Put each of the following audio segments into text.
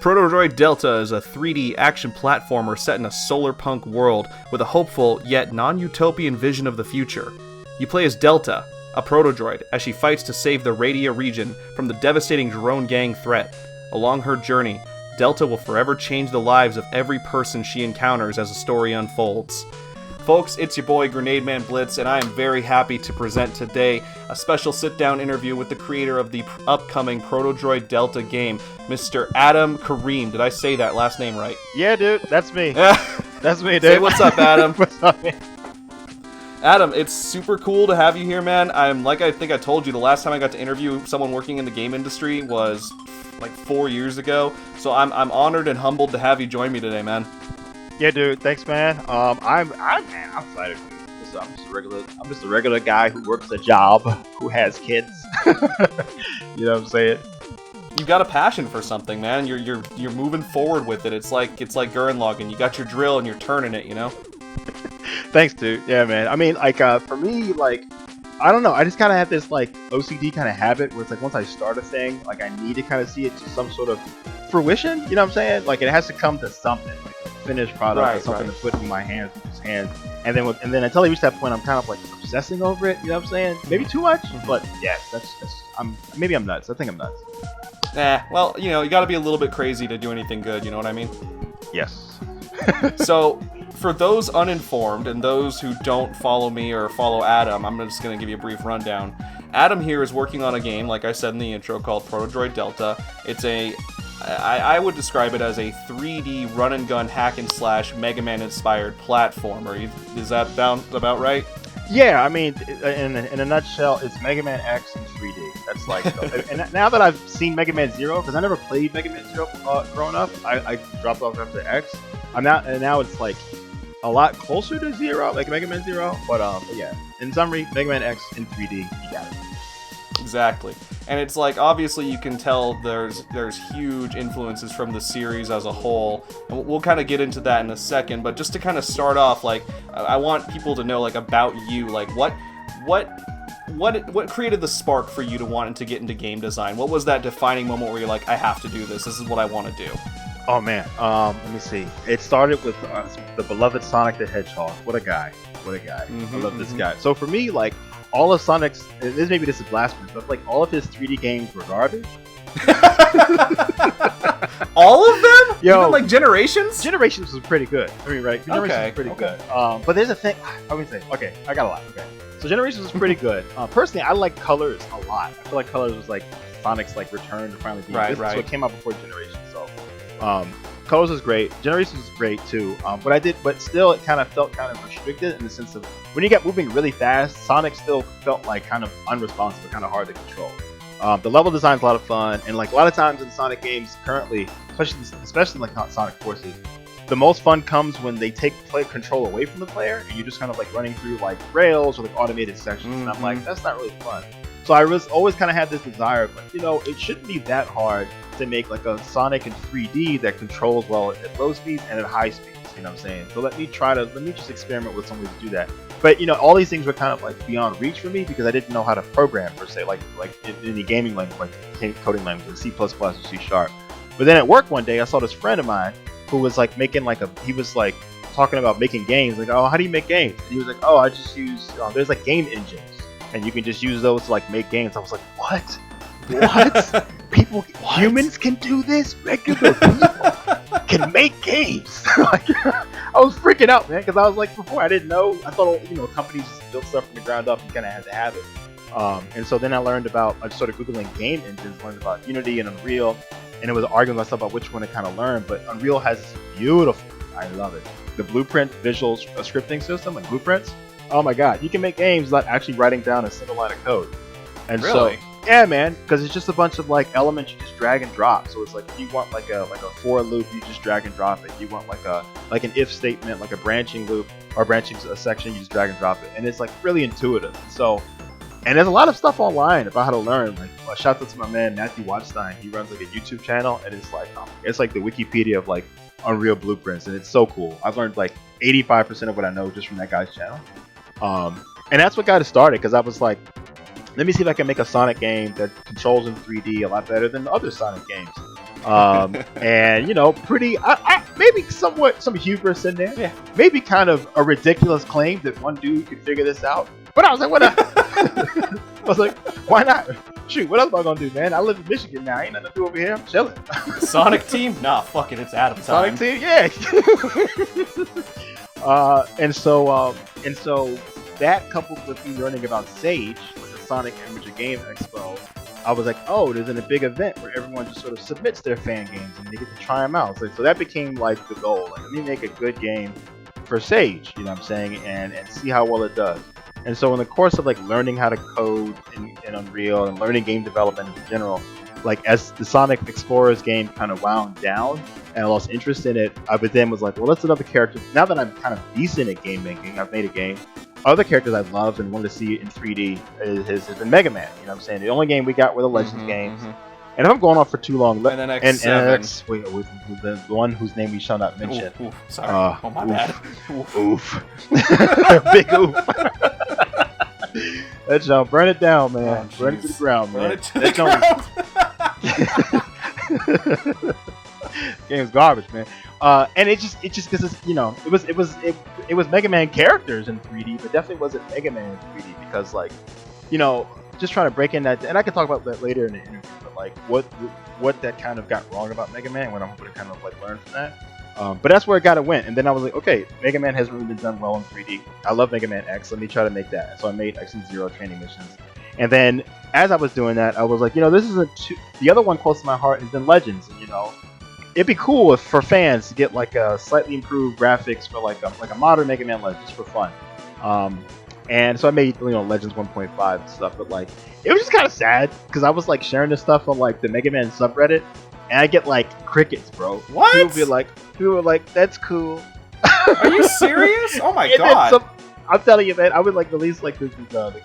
Protodroid Delta is a 3D action platformer set in a Solarpunk world with a hopeful yet non-utopian vision of the future. You play as Delta, a protodroid, as she fights to save the Radia region from the devastating drone gang threat. Along her journey, Delta will forever change the lives of every person she encounters as the story unfolds. Folks, it's your boy Grenademanblitz, and I am very happy to present today a special sit-down interview with the creator of the upcoming Protodroid Delta game, Mr. AdamKareem. Did I say that last name right? Yeah, dude, that's me. That's me, dude. Say what's up, Adam. What's up, man? Adam, it's super cool to have you here, man. I think I told you, the last time I got to interview someone working in the game industry was like 4 years ago. So I'm honored and humbled to have you join me today, man. Yeah, dude. Thanks, man. I'm excited. I'm just a regular guy who works a job, who has kids. You know what I'm saying? You've got a passion for something, man. You're moving forward with it. It's like Gurren logging. You got your drill and you're turning it, you know? Thanks, dude. Yeah, man. I mean, like, for me, like, I don't know. I just kind of have this, like, OCD kind of habit where it's like once I start a thing, like, I need to kind of see it to some sort of fruition. You know what I'm saying? Like, it has to come to something, like a finished product or something to put in my hands, with his hands. And then until I reach that point, I'm kind of like obsessing over it. You know what I'm saying? Maybe too much, but yeah, maybe I'm nuts. I think I'm nuts. Well, you know, you got to be a little bit crazy to do anything good. You know what I mean? Yes. So, for those uninformed and those who don't follow me or follow Adam, I'm just going to give you a brief rundown. Adam here is working on a game, like I said in the intro, called Protodroid Delta. It's I would describe it as a 3D run-and-gun hack-and-slash Megaman inspired platformer. Is that about right? Yeah, I mean, in a nutshell, it's Megaman X in 3D. That's like, and now that I've seen Megaman Zero, because I never played Megaman Zero growing up, I dropped off after X. Now it's like a lot closer to Zero, like Megaman Zero. But yeah, in summary, Megaman X in 3D, you got it. Exactly. And it's like, obviously you can tell there's huge influences from the series as a whole, and we'll kind of get into that in a second, but just to kind of start off, like, I want people to know, like, about you, like, what created the spark for you to wanting to get into game design? What was that defining moment where you're like, I have to do this, this is what I want to do? Oh man, let me see. It started with the beloved Sonic the Hedgehog. What a guy. I love this guy. So for me, like, all of Sonic's, this is blasphemous, but like all of his 3D games were garbage. All of them? Yo, even like Generations? Generations was pretty good. I mean, right? Generations was pretty good. But there's a thing. I would say, okay, I got a lot. Okay, so Generations was pretty good. Personally, I like Colors a lot. I feel like Colors was like Sonic's like return to finally being right. So it came out before Generations. So, Colors was great. Generations was great too. But still, it kind of felt kind of restricted in the sense of when you get moving really fast, Sonic still felt like kind of unresponsive, kind of hard to control. The level design's a lot of fun, and like a lot of times in Sonic games currently, especially like Sonic Forces, the most fun comes when they take control away from the player, and you're just kind of like running through like rails or like automated sections. And I'm like, that's not really fun. So I was always kind of had this desire of like, you know, it shouldn't be that hard to make like a Sonic in 3D that controls well at low speeds and at high speeds. You know what I'm saying? So let me just experiment with some ways to do that. But you know, all these things were kind of like beyond reach for me because I didn't know how to program per se, like in any gaming language, like coding language, like C++ or C#. But then at work one day, I saw this friend of mine who was like making he was like talking about making games. Like, oh, how do you make games? And he was like, oh, I just use there's like game engines, and you can just use those to like make games. I was like, what? Humans can do this? Regular people can make games? Like, I was freaking out, man, because I was like, before I didn't know. I thought, you know, companies just built stuff from the ground up and kind of had to have it. And so then I started Googling game engines, learned about Unity and Unreal, and it was arguing with myself about which one to kind of learn. But Unreal has this beautiful, I love it, the Blueprint visual scripting system, like Blueprints. Oh my god, you can make games without actually writing down a single line of code. And really? So, yeah, man, because it's just a bunch of like elements you just drag and drop. So it's like if you want like a for loop, you just drag and drop it. You want like an if statement, like a branching loop or branching section, you just drag and drop it. And it's like really intuitive. So, and there's a lot of stuff online about how to learn. Like, shout out to my man Matthew Watstein. He runs like a YouTube channel, and it's like the Wikipedia of like Unreal blueprints, and it's so cool. I've learned like 85% of what I know just from that guy's channel. And that's what got it started, because I was like, let me see if I can make a Sonic game that controls in 3D a lot better than the other Sonic games. And pretty, maybe somewhat some hubris in there. Yeah. Maybe kind of a ridiculous claim that one dude could figure this out. But I was like, what? I was like, why not? Shoot, what else am I gonna do, man? I live in Michigan now. Ain't nothing to do over here. I'm chilling. Sonic team? Nah, fuck it. It's Adam time. Sonic team, yeah. And so that coupled with me learning about Sage with the Sonic Amateur Game Expo, I was like, oh, there's a big event where everyone just sort of submits their fan games and they get to try them out. So that became like the goal. Like, let me make a good game for Sage, you know what I'm saying, and see how well it does. And so in the course of like learning how to code in Unreal and learning game development in general, like as the Sonic Explorers game kind of wound down and I lost interest in it, I then was like, well, let's another character. Now that I'm kind of decent at game making, I've made a game. Other characters I loved and wanted to see in 3D has been Mega Man. You know what I'm saying? The only game we got were the Legends games. And if I'm going off for too long, and then X7. Wait, the one whose name we shall not mention. Oof, sorry. Oh, my bad. Oof. Big oof. Let's burn it down, man. Oh, burn it to the ground, man. Burn it to the ground. Game's garbage, man. And it just because it's it was Mega Man characters in 3D, but definitely wasn't Mega Man in 3D because just trying to break in that, and I can talk about that later in the interview, but like what that kind of got wrong about Mega Man, when I'm going to kind of like learn from that. But that's where it went, and then I was like, okay, Mega Man hasn't really been done well in 3D. I love Mega Man X. Let me try to make that. So I made X and Zero training missions, and then as I was doing that, I was like, this is the other one close to my heart has been Legends, and it'd be cool for fans to get like a slightly improved graphics for like a modern Mega Man Legends for fun. And so I made Legends 1.5 and stuff, but like it was just kind of sad because I was like sharing this stuff on like the Mega Man subreddit, and I get like crickets, bro. What? People were like, that's cool. Are you serious? Oh my god! I'm telling you, man, I would like release like the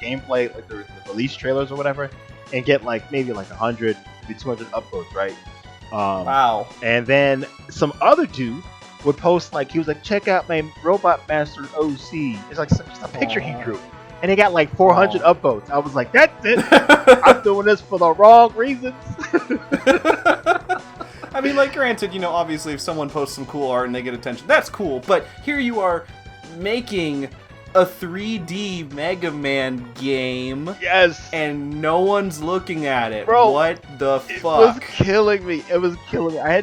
gameplay, like the release trailers or whatever, and get like maybe like 100, maybe 200 upvotes, right? Wow. And then some other dude would post like, he was like, check out my Robot Master OC. It's like just a picture he drew, and he got like 400 upvotes. I was like, that's it. I'm doing this for the wrong reasons. I mean, like, granted, obviously if someone posts some cool art and they get attention, that's cool, but here you are making a 3D Mega Man game. Yes. And no one's looking at it. Bro, what the fuck? It was killing me. It wasn't until I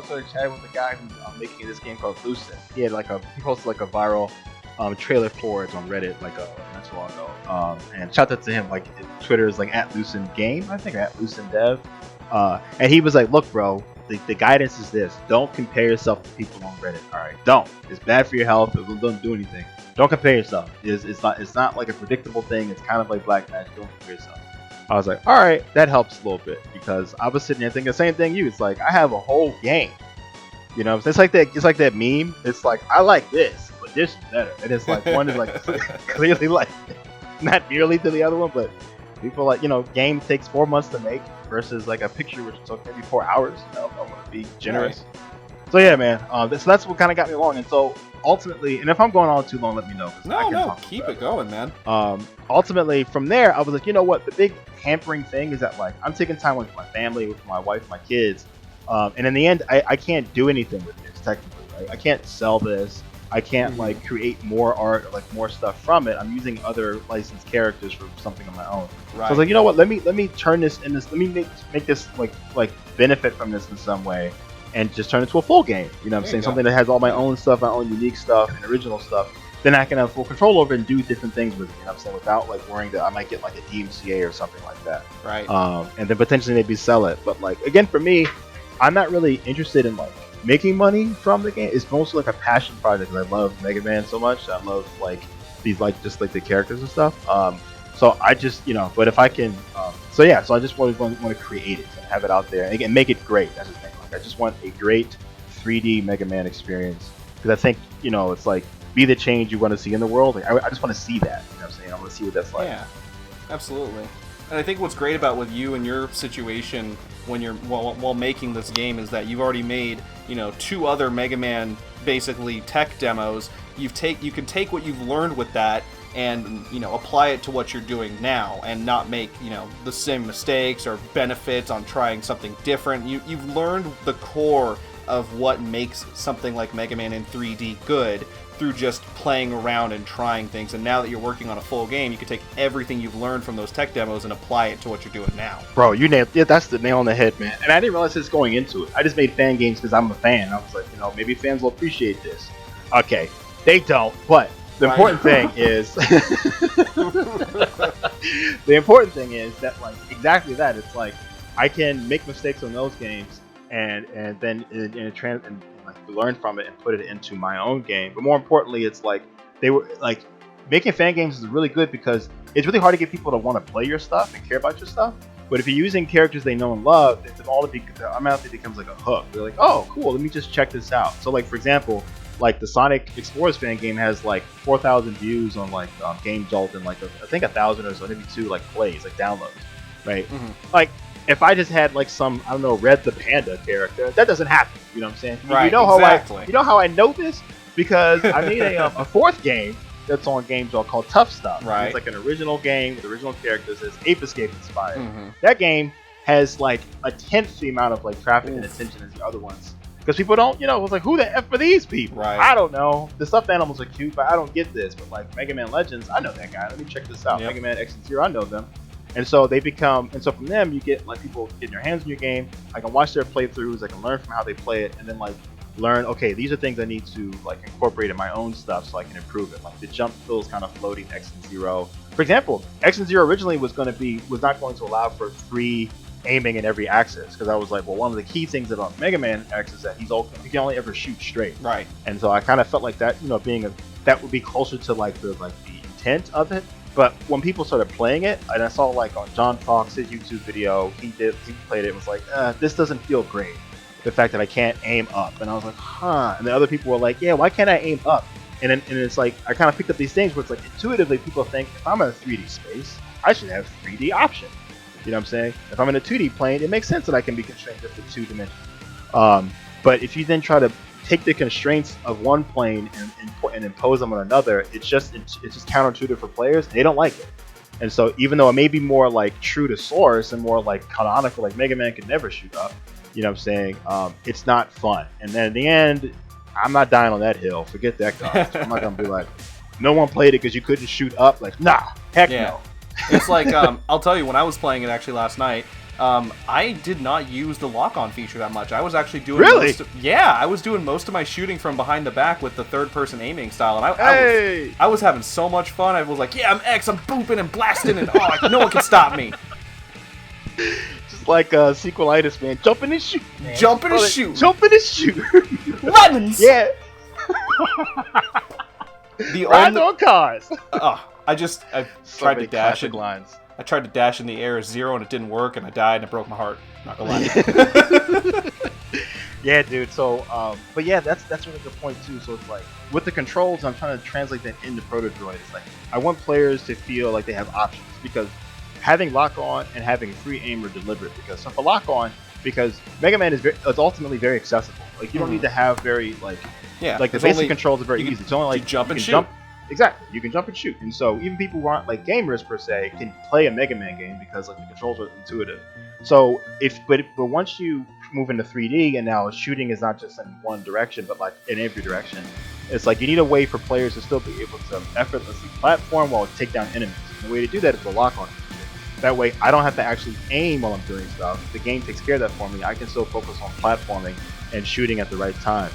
started chatting with the guy who's making this game called Lucid. He posted like a viral trailer for it on Reddit like not too long ago. And shout out to him. Like Twitter is like @LucidGame, I think, or @LucidDev. And he was like, look, bro, the guidance is this: don't compare yourself to people on Reddit. All right, don't. It's bad for your health. It doesn't do anything. Don't compare yourself. It's not like a predictable thing. It's kind of like black magic. Don't compare yourself. I was like, all right, that helps a little bit, because I was sitting there thinking the same thing you. It's like I have a whole game. It's like that. It's like that meme. It's like, I like this, but this is better. And it's like one is like clearly like not nearly to the other one, but people like game takes 4 months to make versus like a picture which took maybe 4 hours. If I want to be generous. Right. So yeah, man. So that's what kind of got me along. And so ultimately, and if I'm going on too long, let me know. No, keep it going, man. Ultimately, from there, I was like, you know what? The big hampering thing is that like I'm taking time with my family, with my wife, my kids, and in the end, I can't do anything with this technically. Right? I can't sell this. I can't like create more art or like more stuff from it. I'm using other licensed characters for something on my own. Right. So I was like, you know what? Let me turn this in this. Let me make this like benefit from this in some way, and just turn it to a full game. You know what I'm saying? Something that has all my own stuff, my own unique stuff, and original stuff. Then I can have full control over it and do different things with it. You know what I'm saying? Without like worrying that I might get like a DMCA or something like that. Right. And then potentially maybe sell it. But like again, for me, I'm not really interested in like making money from the game. It's mostly like a passion project because I love Mega Man so much. I love like these like just like the characters and stuff. So I just but if I can, so I just want to create it and have it out there and again make it great. That's the thing. Like I just want a great 3D Mega Man experience because I think it's like be the change you want to see in the world. Like, I just want to see that. You know what I'm saying? I want to see what that's like. Yeah, absolutely. And I think what's great about with you and your situation when you're while making this game is that you've already made 2 other Mega Man basically tech demos. You can take what you've learned with that and apply it to what you're doing now, and not make the same mistakes or benefits on trying something different. You've learned the core of what makes something like Mega Man in 3D good through just playing around and trying things, and now that you're working on a full game, you can take everything you've learned from those tech demos and apply it to what you're doing now. Bro, you nailed it. That's the nail on the head, man. And I didn't realize this going into it. I just made fan games because I'm a fan. I was like, maybe fans will appreciate this. Okay, they don't, but the important thing is the important thing is that, like, exactly that. It's like I can make mistakes on those games and then learn from it and put it into my own game. But more importantly, it's like they were like making fan games is really good because it's really hard to get people to want to play your stuff and care about your stuff. But if you're using characters they know and love, it's the amount that becomes like a hook. They're like, oh, cool, let me just check this out. So, like, for example, like the Sonic Explorers fan game has like 4,000 views on like Game Jolt and like I think 1,000 or so, maybe 2 like plays, like downloads, right? Mm-hmm. Like, if I just had like some, I don't know, Red the Panda character, that doesn't happen. You know what I'm saying? Right. Exactly. How I know this? Because I made a 4th game that's on Game Jolt called Tough Stuff. Right. It's like an original game with original characters. It's Ape Escape inspired. Mm-hmm. That game has like a 10th the amount of like traffic and attention as the other ones. Because people don't, it was like, who the F are these people? Right. I don't know. The stuffed animals are cute, but I don't get this. But like Mega Man Legends, I know that guy. Let me check this out. Yep. Mega Man X and Zero, I know them. And so from them, you get like people getting their hands in your game. I can watch their playthroughs. I can learn from how they play it, and then like learn, okay, these are things I need to like incorporate in my own stuff so I can improve it. Like the jump feels kind of floating X and Zero. For example, X and Zero originally was not going to allow for free aiming in every axis, because I was like, well, one of the key things about Mega Man X is that he can only ever shoot straight. Right. And so I kind of felt like that, that would be closer to like the intent of it. But when people started playing it, and I saw like on John Fox's YouTube video, he played it, was like, this doesn't feel great. The fact that I can't aim up. And I was like, huh. And the other people were like, yeah, why can't I aim up? And it's like, I kind of picked up these things where it's like, intuitively people think, if I'm in a 3D space, I should have 3D option. You know what I'm saying? If I'm in a 2D plane, it makes sense that I can be constrained just to 2 dimensions. But if you then try to take the constraints of one plane and impose them on another, it's just counterintuitive for players. They don't like it. And so even though it may be more like true to source and more like canonical, like Mega Man could never shoot up, you know what I'm saying? It's not fun. And then in the end, I'm not dying on that hill. Forget that garbage. I'm not going to be like, no one played it because you couldn't shoot up. Like, nah, heck no. It's like, I'll tell you, when I was playing it actually last night, I did not use the lock-on feature that much. I was actually doing I was doing most of my shooting from behind the back with the third-person aiming style, and I was having so much fun. I was like, yeah, I'm X, I'm booping and blasting, and no one can stop me. Just like sequelitis, man. Jumping and shoot. Jumping and shoot. Jumping and shoot. Lemons. Yeah. Riding on cars. I tried to dash it. Lines. I tried to dash in the air as Zero and it didn't work, and I died and it broke my heart. Not gonna lie. Yeah, dude. So, but yeah, that's really good point too. So it's like with the controls, I'm trying to translate that into Protodroid. It's like I want players to feel like they have options, because having lock on and having free aim are deliberate. Because so for lock on, because Mega Man is ultimately very accessible. Like you don't need to have very like the basic controls are very easy. It's only like jump and shoot. Exactly, you can jump and shoot, and so even people who aren't like gamers per se can play a Mega Man game because like the controls are intuitive. So but once you move into 3D and now shooting is not just in one direction but like in every direction, it's like you need a way for players to still be able to effortlessly platform while take down enemies. And the way to do that is to lock on. That way, I don't have to actually aim while I'm doing stuff. The game takes care of that for me. I can still focus on platforming and shooting at the right time.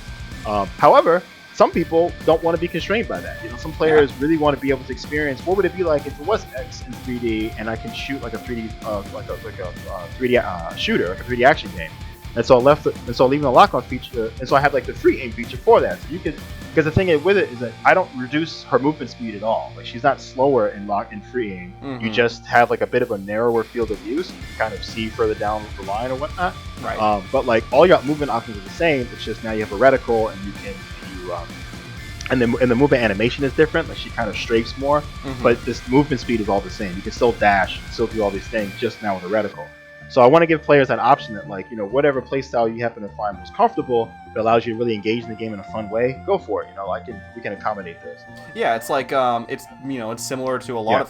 However, some people don't want to be constrained by that. Some players really want to be able to experience what would it be like if it was X in 3D and I can shoot like a 3D, 3D shooter, like a 3D action game. And so leaving the lock-on feature, and so I have like the free aim feature for that. So you could, because the thing with it is that I don't reduce her movement speed at all. Like she's not slower in free aim. Mm-hmm. You just have like a bit of a narrower field of view, so you can kind of see further down the line or whatnot. Right. But like all your movement options are the same. It's just now you have a reticle and and the movement animation is different. Like she kind of strafes more, but this movement speed is all the same. You can still dash, still do all these things, just now with a reticle. So I want to give players that option that, like, whatever playstyle you happen to find most comfortable, that allows you to really engage in the game in a fun way, go for it. You know, we can accommodate this. Yeah, it's like it's it's similar to a lot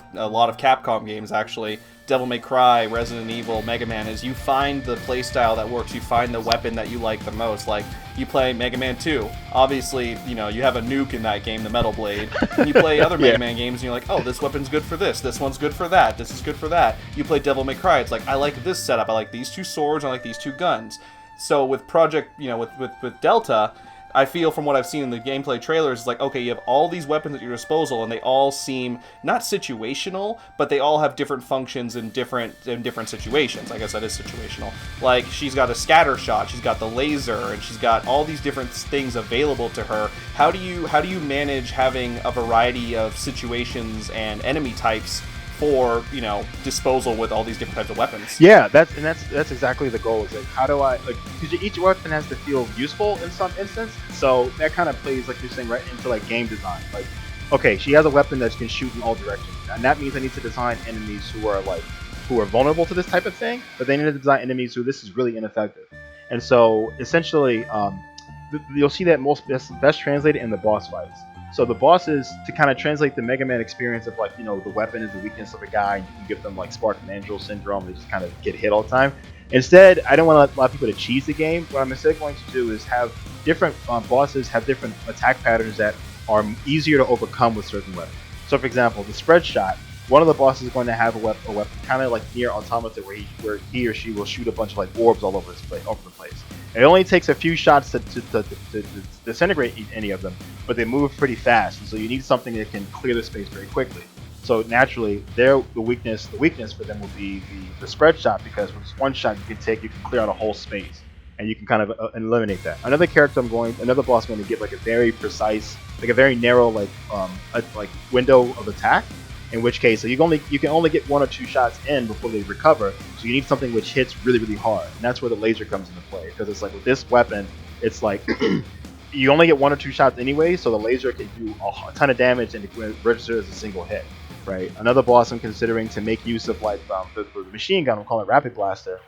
of Capcom games actually. Devil May Cry, Resident Evil, Mega Man, is you find the playstyle that works, you find the weapon that you like the most. Like, you play Mega Man 2, obviously, you have a nuke in that game, the Metal Blade, and you play other Mega Man games, and you're like, oh, this weapon's good for this one's good for that, this is good for that. You play Devil May Cry, it's like, I like this setup, I like these 2 swords, I like these 2 guns. So with with Delta, I feel from what I've seen in the gameplay trailers, it's like, okay, you have all these weapons at your disposal, and they all seem not situational, but they all have different functions in different situations. I guess that is situational. Like, she's got a scatter shot, she's got the laser, and she's got all these different things available to her. How do you manage having a variety of situations and enemy types for disposal with all these different types of weapons? Yeah, that's exactly the goal. Is like, how do I because each weapon has to feel useful in some instance. So that kind of plays, like you're saying, right into like game design. Like, okay, she has a weapon that can shoot in all directions, and that means I need to design enemies who are vulnerable to this type of thing, but they need to design enemies who this is really ineffective. And so essentially, you'll see that best translated in the boss fights. So the bosses, to kind of translate the Mega Man experience of the weapon is the weakness of a guy, and you can give them like Spartan Angel syndrome, they just kind of get hit all the time. Instead, I don't want a lot of people to cheese the game. What I'm instead going to do is have different bosses have different attack patterns that are easier to overcome with certain weapons. So for example, the spread shot, one of the bosses is going to have a weapon kind of like near Automata, where he or she will shoot a bunch of like orbs all over the place. It only takes a few shots to disintegrate any of them, but they move pretty fast, and so you need something that can clear the space very quickly. So naturally, the weakness for them will be the spread shot, because with just one shot you can clear out a whole space, and you can kind of eliminate that. Another boss I'm going to get like a very precise, like a very narrow window of attack. In which case, so you can only get 1 or 2 shots in before they recover. So you need something which hits really, really hard, and that's where the laser comes into play. Because it's like with this weapon, it's like you only get 1 or 2 shots anyway, so the laser can do a ton of damage and it registers as a single hit. Right. Another boss I'm considering to make use of the machine gun, I'm calling it Rapid Blaster,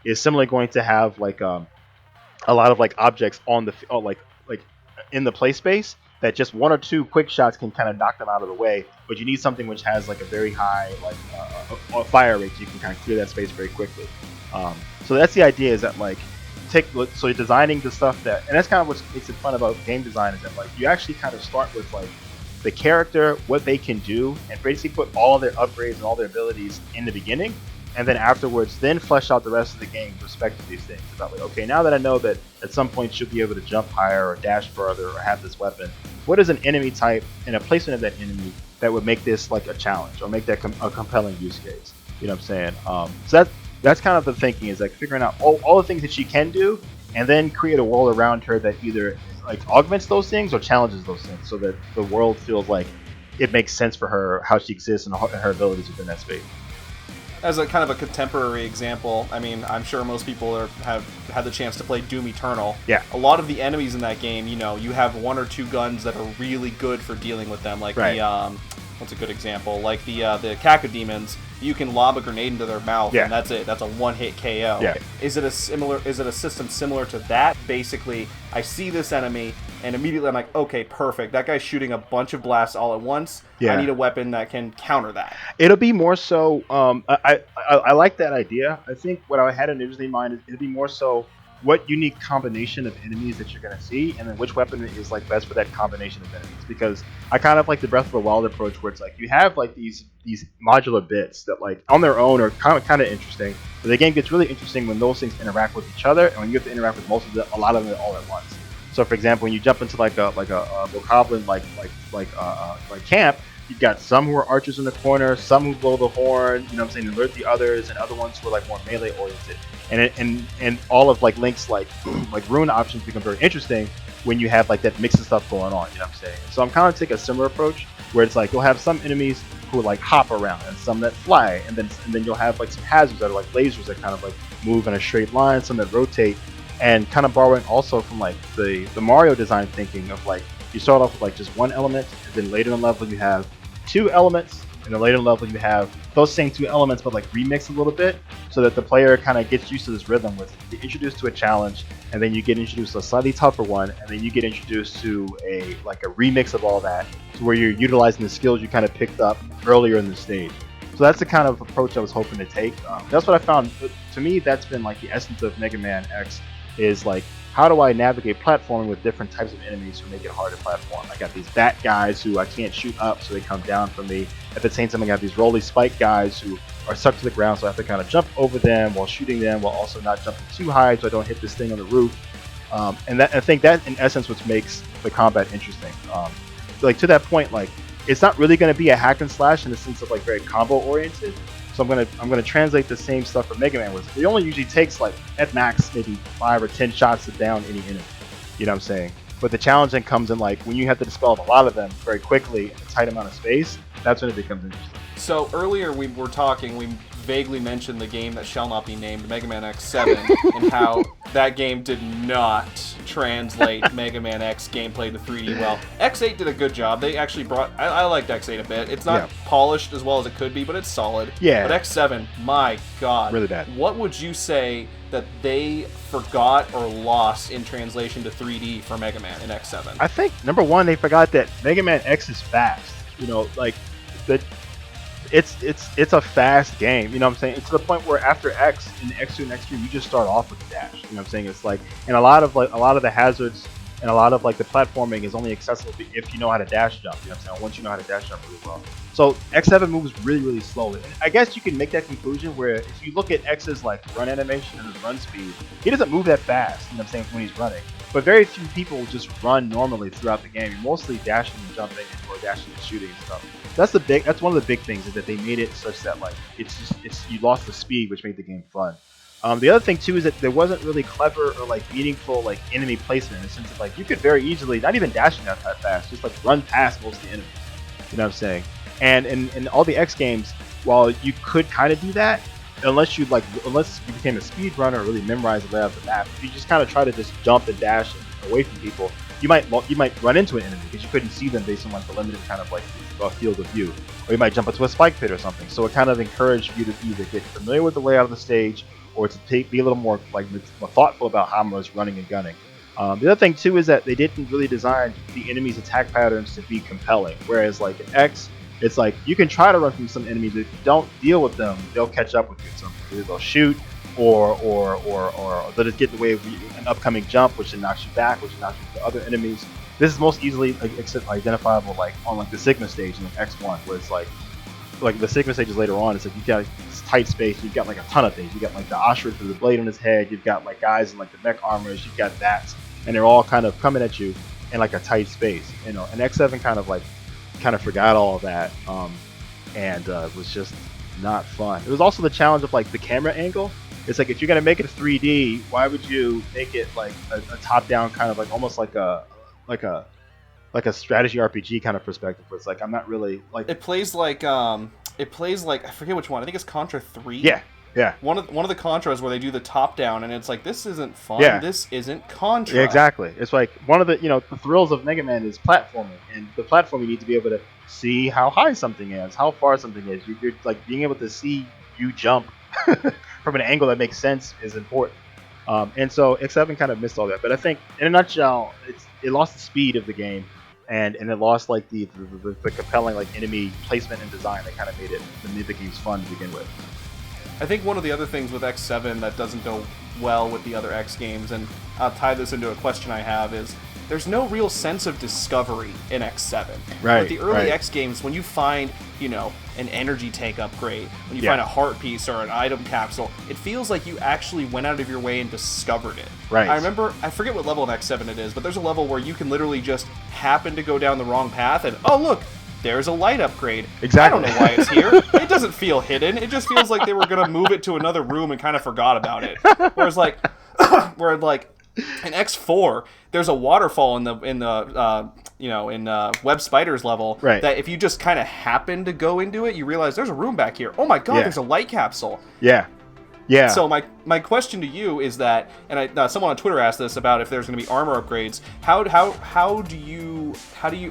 is similarly going to have a lot of objects on the in the play space, that just 1 or 2 quick shots can kind of knock them out of the way, but you need something which has a very high fire rate, so you can kind of clear that space very quickly. So that's the idea, is that so you're designing the stuff that, and that's kind of what makes it fun about game design, is that you actually kind of start with the character, what they can do, and basically put all their upgrades and all their abilities in the beginning, and then afterwards flesh out the rest of the game with respect to these things. About okay, now that I know that at some point she'll be able to jump higher or dash further or have this weapon, what is an enemy type and a placement of that enemy that would make this a challenge or make that a compelling use case? You know what I'm saying? So that's kind of the thinking, is figuring out all the things that she can do, and then create a world around her that either augments those things or challenges those things, so that the world feels like it makes sense for her, how she exists and her abilities within that space. As a kind of a contemporary example, I mean, I'm sure most people have had the chance to play Doom Eternal. Yeah. A lot of the enemies in that game, you have 1 or 2 guns that are really good for dealing with them. Like right. What's a good example? Like the Cacodemons, you can lob a grenade into their mouth, and that's it. That's a 1-hit KO. Yeah. Is it a system similar to that? Basically, I see this enemy, and immediately I'm like, okay, perfect. That guy's shooting a bunch of blasts all at once. Yeah. I need a weapon that can counter that. It'll be more so. I like that idea. I think what I had initially in mind is it'll be more so what unique combination of enemies that you're going to see, and then which weapon is best for that combination of enemies. Because I kind of like the Breath of the Wild approach, where it's you have these modular bits that on their own are kind of interesting, but the game gets really interesting when those things interact with each other, and when you have to interact with a lot of them all at once. So for example, when you jump into a bokoblin camp, you've got some who are archers in the corner, some who blow the horn, alert the others, and other ones who are more melee oriented. And all of Link's rune options become very interesting when you have that mix of stuff going on. You know what I'm saying? So I'm kind of taking a similar approach, where it's you'll have some enemies who hop around, and some that fly, and then you'll have some hazards that are lasers that kind of move in a straight line, some that rotate, and kind of borrowing also from the Mario design thinking of you start off with just one element, and then later in the level you have 2 elements, In the later level, you have those same two elements, but like remixed a little bit, so that the player kind of gets used to this rhythm with you're introduced to a challenge, and then you get introduced to a slightly tougher one, and then you get introduced to a remix of all that, to where you're utilizing the skills you kind of picked up earlier in the stage. So that's the kind of approach I was hoping to take. That's what I found. To me, that's been like the essence of Mega Man X, is like, how do I navigate platforming with different types of enemies who make it hard to platform? I got these bat guys who I can't shoot up, so they come down from me. At the same time, I got these roly spike guys who are stuck to the ground, so I have to kind of jump over them while shooting them, while also not jumping too high so I don't hit this thing on the roof. And I think that, in essence, what makes the combat interesting. Like, to that point, like, it's not really going to be a hack and slash in the sense of like very combo oriented. So I'm gonna translate the same stuff for Mega Man. It only usually takes like at max maybe 5 or 10 shots to down any enemy. You know what I'm saying? But the challenge then comes in like when you have to dispel a lot of them very quickly in a tight amount of space. That's when it becomes interesting. So earlier we were talking, we vaguely mentioned the game that shall not be named, Mega Man X7, and how that game did not translate Mega Man X gameplay to 3D well. X8 did a good job. They actually brought... I liked X8 a bit. It's not polished as well as it could be, but it's solid. Yeah. But X7, my God. Really bad. What would you say that they forgot or lost in translation to 3D for Mega Man in X7? I think, number one, they forgot that Mega Man X is fast. You know, like... It's a fast game, you know what I'm saying? It's to the point where after X, in X2 and X3, you just start off with the dash, you know what I'm saying? It's like, and a lot of the hazards and a lot of like the platforming is only accessible if you know how to dash jump, you know what I'm saying? Once you know how to dash jump really well. So X7 moves really, really slowly. And I guess you can make that conclusion where if you look at X's like run animation and his run speed, he doesn't move that fast, you know what I'm saying, when he's running. But very few people just run normally throughout the game. You're mostly dashing and jumping or dashing and shooting and stuff. That's one of the big things, is that they made it such that like you lost the speed, which made the game fun. The other thing too is that there wasn't really clever or like meaningful like enemy placement, in the sense of like you could very easily, not even dashing that fast, just like run past most of the enemies. You know what I'm saying? And in all the X games, while you could kind of do that, unless you became a speed runner or really memorized the layout of the map, if you just kind of try to just jump and dash away from people, you might run into an enemy because you couldn't see them based on like the limited kind of like field of view, or you might jump into a spike pit or something. So it kind of encouraged you to either get familiar with the layout of the stage, or to be a little more thoughtful about how much running and gunning. The other thing too is that they didn't really design the enemies' attack patterns to be compelling. Whereas like in X, it's like you can try to run from some enemies, but if you don't deal with them, they'll catch up with you. So either they'll shoot, or they'll just get in the way of an upcoming jump, which then knocks you back, which knocks you to other enemies. This is most easily identifiable like on like the Sigma stage in like X1, where it's like the Sigma stages later on. It's like you got this tight space. You've got like a ton of things. You got like the ostrich with the blade on his head. You've got like guys in like the mech armors. You've got bats, and they're all kind of coming at you in like a tight space. You know, and X7 kind of forgot all of that, and was just not fun. It was also the challenge of like the camera angle. It's like, if you're gonna make it 3D, why would you make it like a top-down kind of like almost like a strategy RPG kind of perspective, where it's like, I'm not really like... It plays like I forget which one. I think it's Contra 3. Yeah. One of the Contras where they do the top down, and it's like, this isn't fun. Yeah. This isn't Contra. Yeah, exactly. It's like one of the the thrills of Mega Man is platforming, and the platform, you need to be able to see how high something is, how far something is. You're like being able to see you jump from an angle that makes sense is important. And so X7 kind of missed all that. But I think, in a nutshell, it lost the speed of the game, and it lost like the compelling like enemy placement and design that kind of made the games fun to begin with. I think one of the other things with X7 that doesn't go well with the other X games, and I'll tie this into a question I have, is there's no real sense of discovery in X7. Right. With the early X games, when you find, an energy tank upgrade, when you find a heart piece or an item capsule, it feels like you actually went out of your way and discovered it. Right. I forget what level in X7 it is, but there's a level where you can literally just happen to go down the wrong path and, oh look, there's a light upgrade. Exactly. I don't know why it's here. It doesn't feel hidden. It just feels like they were going to move it to another room and kind of forgot about it. Whereas in X4, there's a waterfall in Web Spider's level, right, that if you just kind of happen to go into it, you realize there's a room back here. Oh my god, there's a light capsule. Yeah. Yeah. So my question to you is that, and someone on Twitter asked this about if there's going to be armor upgrades. How do you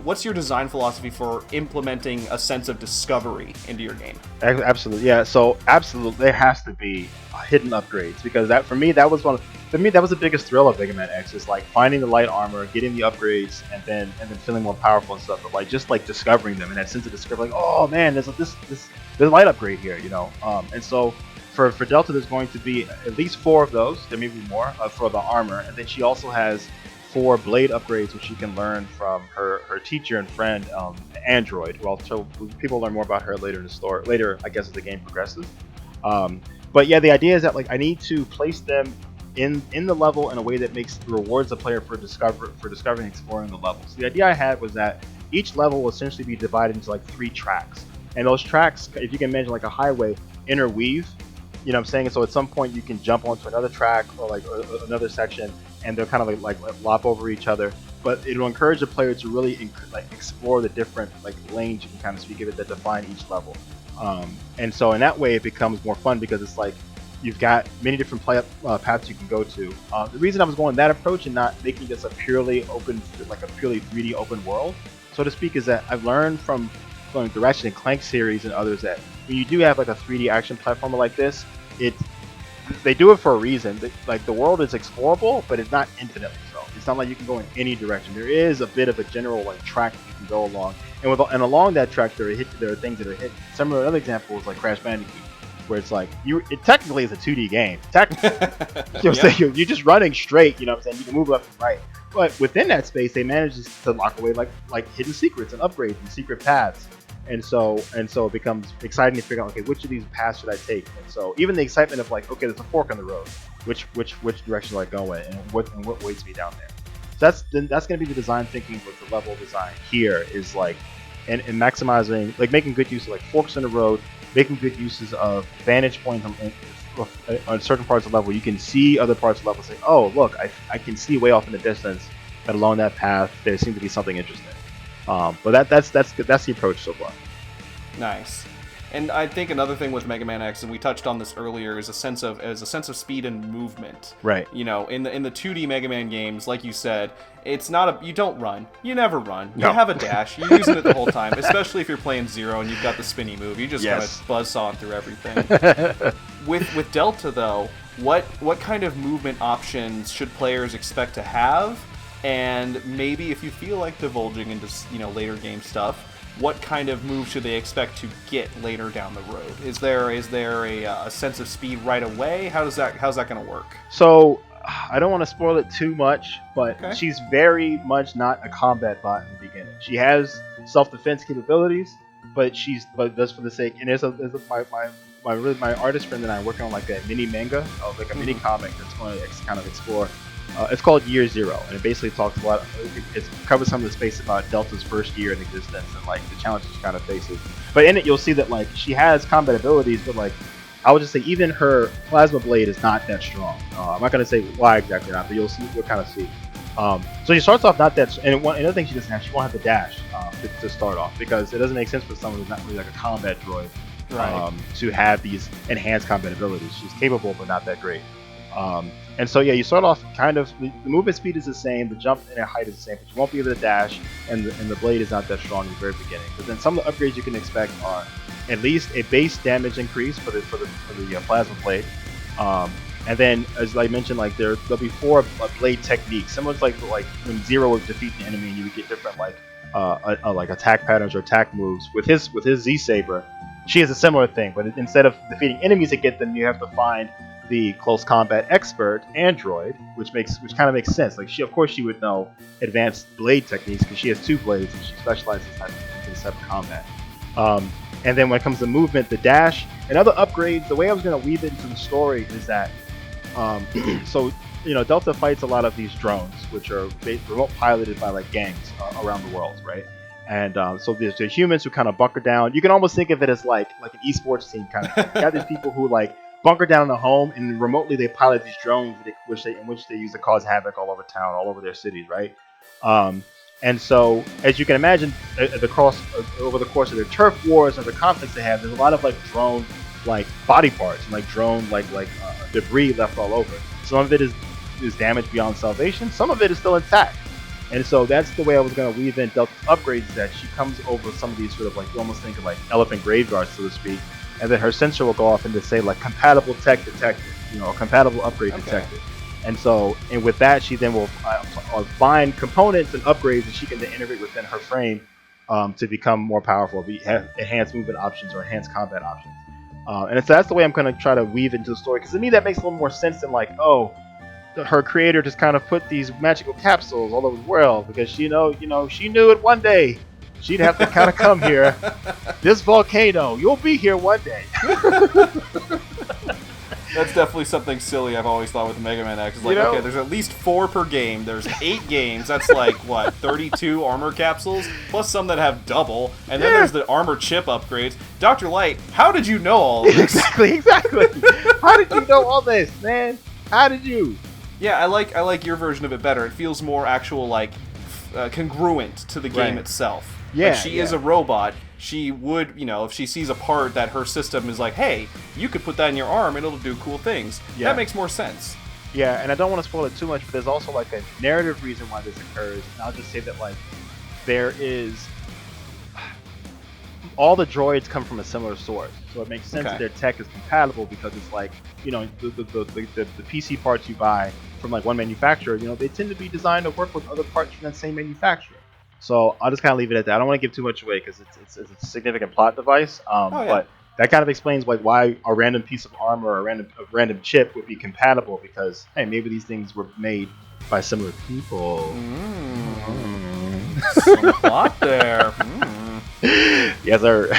what's your design philosophy for implementing a sense of discovery into your game? Absolutely, yeah. So absolutely, there has to be hidden upgrades, because that for me that was the biggest thrill of Megaman X, is like finding the light armor, getting the upgrades, and then feeling more powerful and stuff. But like just like discovering them, and that sense of discovery, like, oh man, there's a light upgrade here, you know. And so for Delta, there's going to be at least 4 of those. There may be more for the armor, and then she also has 4 blade upgrades, which you can learn from her teacher and friend, Android. Well, so people learn more about her later in the story. Later, I guess, as the game progresses. But yeah, the idea is that like I need to place them in the level in a way that rewards the player for discovering and exploring the level. So the idea I had was that each level will essentially be divided into like 3 tracks, and those tracks, if you can imagine like a highway, interweave. You know what I'm saying? So at some point you can jump onto another track or like another section, and they'll kind of like lop over each other. But it'll encourage the player to really explore the different like lanes, you can kind of speak of it, that define each level. And so in that way it becomes more fun, because it's like you've got many different paths you can go to. The reason I was going that approach and not making this a purely 3D open world, so to speak, is that I've learned from going the Ratchet and Clank series and others that when you do have like a 3D action platformer like this, they do it for a reason. Like the world is explorable, but it's not infinitely so. It's not like you can go in any direction. There is a bit of a general like track that you can go along, and along that track there are things that are hidden. Some of the other examples like Crash Bandicoot, where it's like it technically is a 2D game. Technically, you know what I'm saying? You're just running straight. You know what I'm saying? You can move left and right, but within that space, they manage to lock away like hidden secrets and upgrades and secret paths. And so it becomes exciting to figure out, okay, which of these paths should I take? And so even the excitement of like, okay, there's a fork in the road. Which direction do I go in, and what waits me down there? So that's going to be the design thinking with the level design here, is like and maximizing, like making good use of like forks in the road, making good uses of vantage points on certain parts of the level. You can see other parts of the level, say, oh look, I can see way off in the distance that along that path there seems to be something interesting. But that's the approach so far. Nice. And I think another thing with Mega Man X, and we touched on this earlier, is a sense of speed and movement. Right. You know, in the 2D Mega Man games, like you said, it's not you don't run. You never run. You have a dash. You're using it the whole time, especially if you're playing Zero and you've got the spinny move. You just kind of buzzsawing through everything. With Delta though, what kind of movement options should players expect to have? And maybe if you feel like divulging into later game stuff, what kind of move should they expect to get later down the road? Is there a sense of speed right away? How's that going to work? So I don't want to spoil it too much, but she's very much not a combat bot in the beginning. She has self-defense capabilities, but just for the sake, and there's my artist friend and I are working on like a mini manga, like a mini comic that's going to kind of explore. It's called Year Zero, and it basically talks a lot. It covers some of the space about Delta's first year in existence and like the challenges she kind of faces. But in it, you'll see that like she has combat abilities, but like I would just say even her plasma blade is not that strong. I'm not gonna say why exactly not, but you'll kind of see. So she starts off not that. And another thing she doesn't have, she won't have the dash to start off, because it doesn't make sense for someone who's not really like a combat droid to have these enhanced combat abilities. She's capable, but not that great. And so yeah, you start off kind of the movement speed is the same, the jump and height is the same, but you won't be able to dash, and the blade is not that strong in the very beginning. But then some of the upgrades you can expect are at least a base damage increase for the plasma blade, and then as I mentioned, like there'll be 4 blade techniques, similar to like when Zero would defeat the enemy, and you would get different like attack patterns or attack moves with his Z Saber. She has a similar thing, but instead of defeating enemies to get them, you have to find the close combat expert android, which kind of makes sense. Like she would know advanced blade techniques because she has 2 blades and she specializes in this type of combat. And then when it comes to movement, the dash and other upgrades, the way I was going to weave it into the story is that so Delta fights a lot of these drones, which are remote piloted by like gangs around the world, right? And so there's the humans who kind of bunker down. You can almost think of it as like an esports team kind of thing. You got these people who like bunker down in a home, and remotely they pilot these drones in which they use to cause havoc all over town, all over their cities, right? And so, as you can imagine, over the course of their turf wars or the conflicts they have, there's a lot of like drone like body parts and like drone debris left all over. Some of it is damaged beyond salvation. Some of it is still intact. And so that's the way I was going to weave in Delta's upgrades, is that she comes over some of these sort of like, you almost think of like elephant graveyards, so to speak, and then her sensor will go off and just say like compatible tech detected, compatible upgrade detected. And so, and with that, she then will find components and upgrades that she can then integrate within her frame to become more powerful, have enhanced movement options or enhanced combat options. And so that's the way I'm going to try to weave into the story, because to me that makes a little more sense than like, oh, her creator just kind of put these magical capsules all over the world because she knew it one day she'd have to kind of come here. This volcano, you'll be here one day. That's definitely something silly I've always thought with Megaman X. It's like, okay, there's at least 4 per game. There's 8 games. That's like, what, 32 armor capsules? Plus some that have double. And then there's the armor chip upgrades. Dr. Light, how did you know all this? Exactly. How did you know all this, man? How did you? Yeah, I like your version of it better. It feels more actual, like, congruent to the game itself. Yeah, like she is a robot. She would, if she sees a part that her system is like, hey, you could put that in your arm and it'll do cool things. Yeah. That makes more sense. Yeah, and I don't want to spoil it too much, but there's also like a narrative reason why this occurs. And I'll just say that like there is all the droids come from a similar source, so it makes sense that their tech is compatible because it's like the PC parts you buy from like one manufacturer, they tend to be designed to work with other parts from that same manufacturer. So I'll just kind of leave it at that. I don't want to give too much away because it's a significant plot device. But that kind of explains like why a random piece of armor or a random chip would be compatible, because hey, maybe these things were made by similar people. Some plot there. Yes, sir.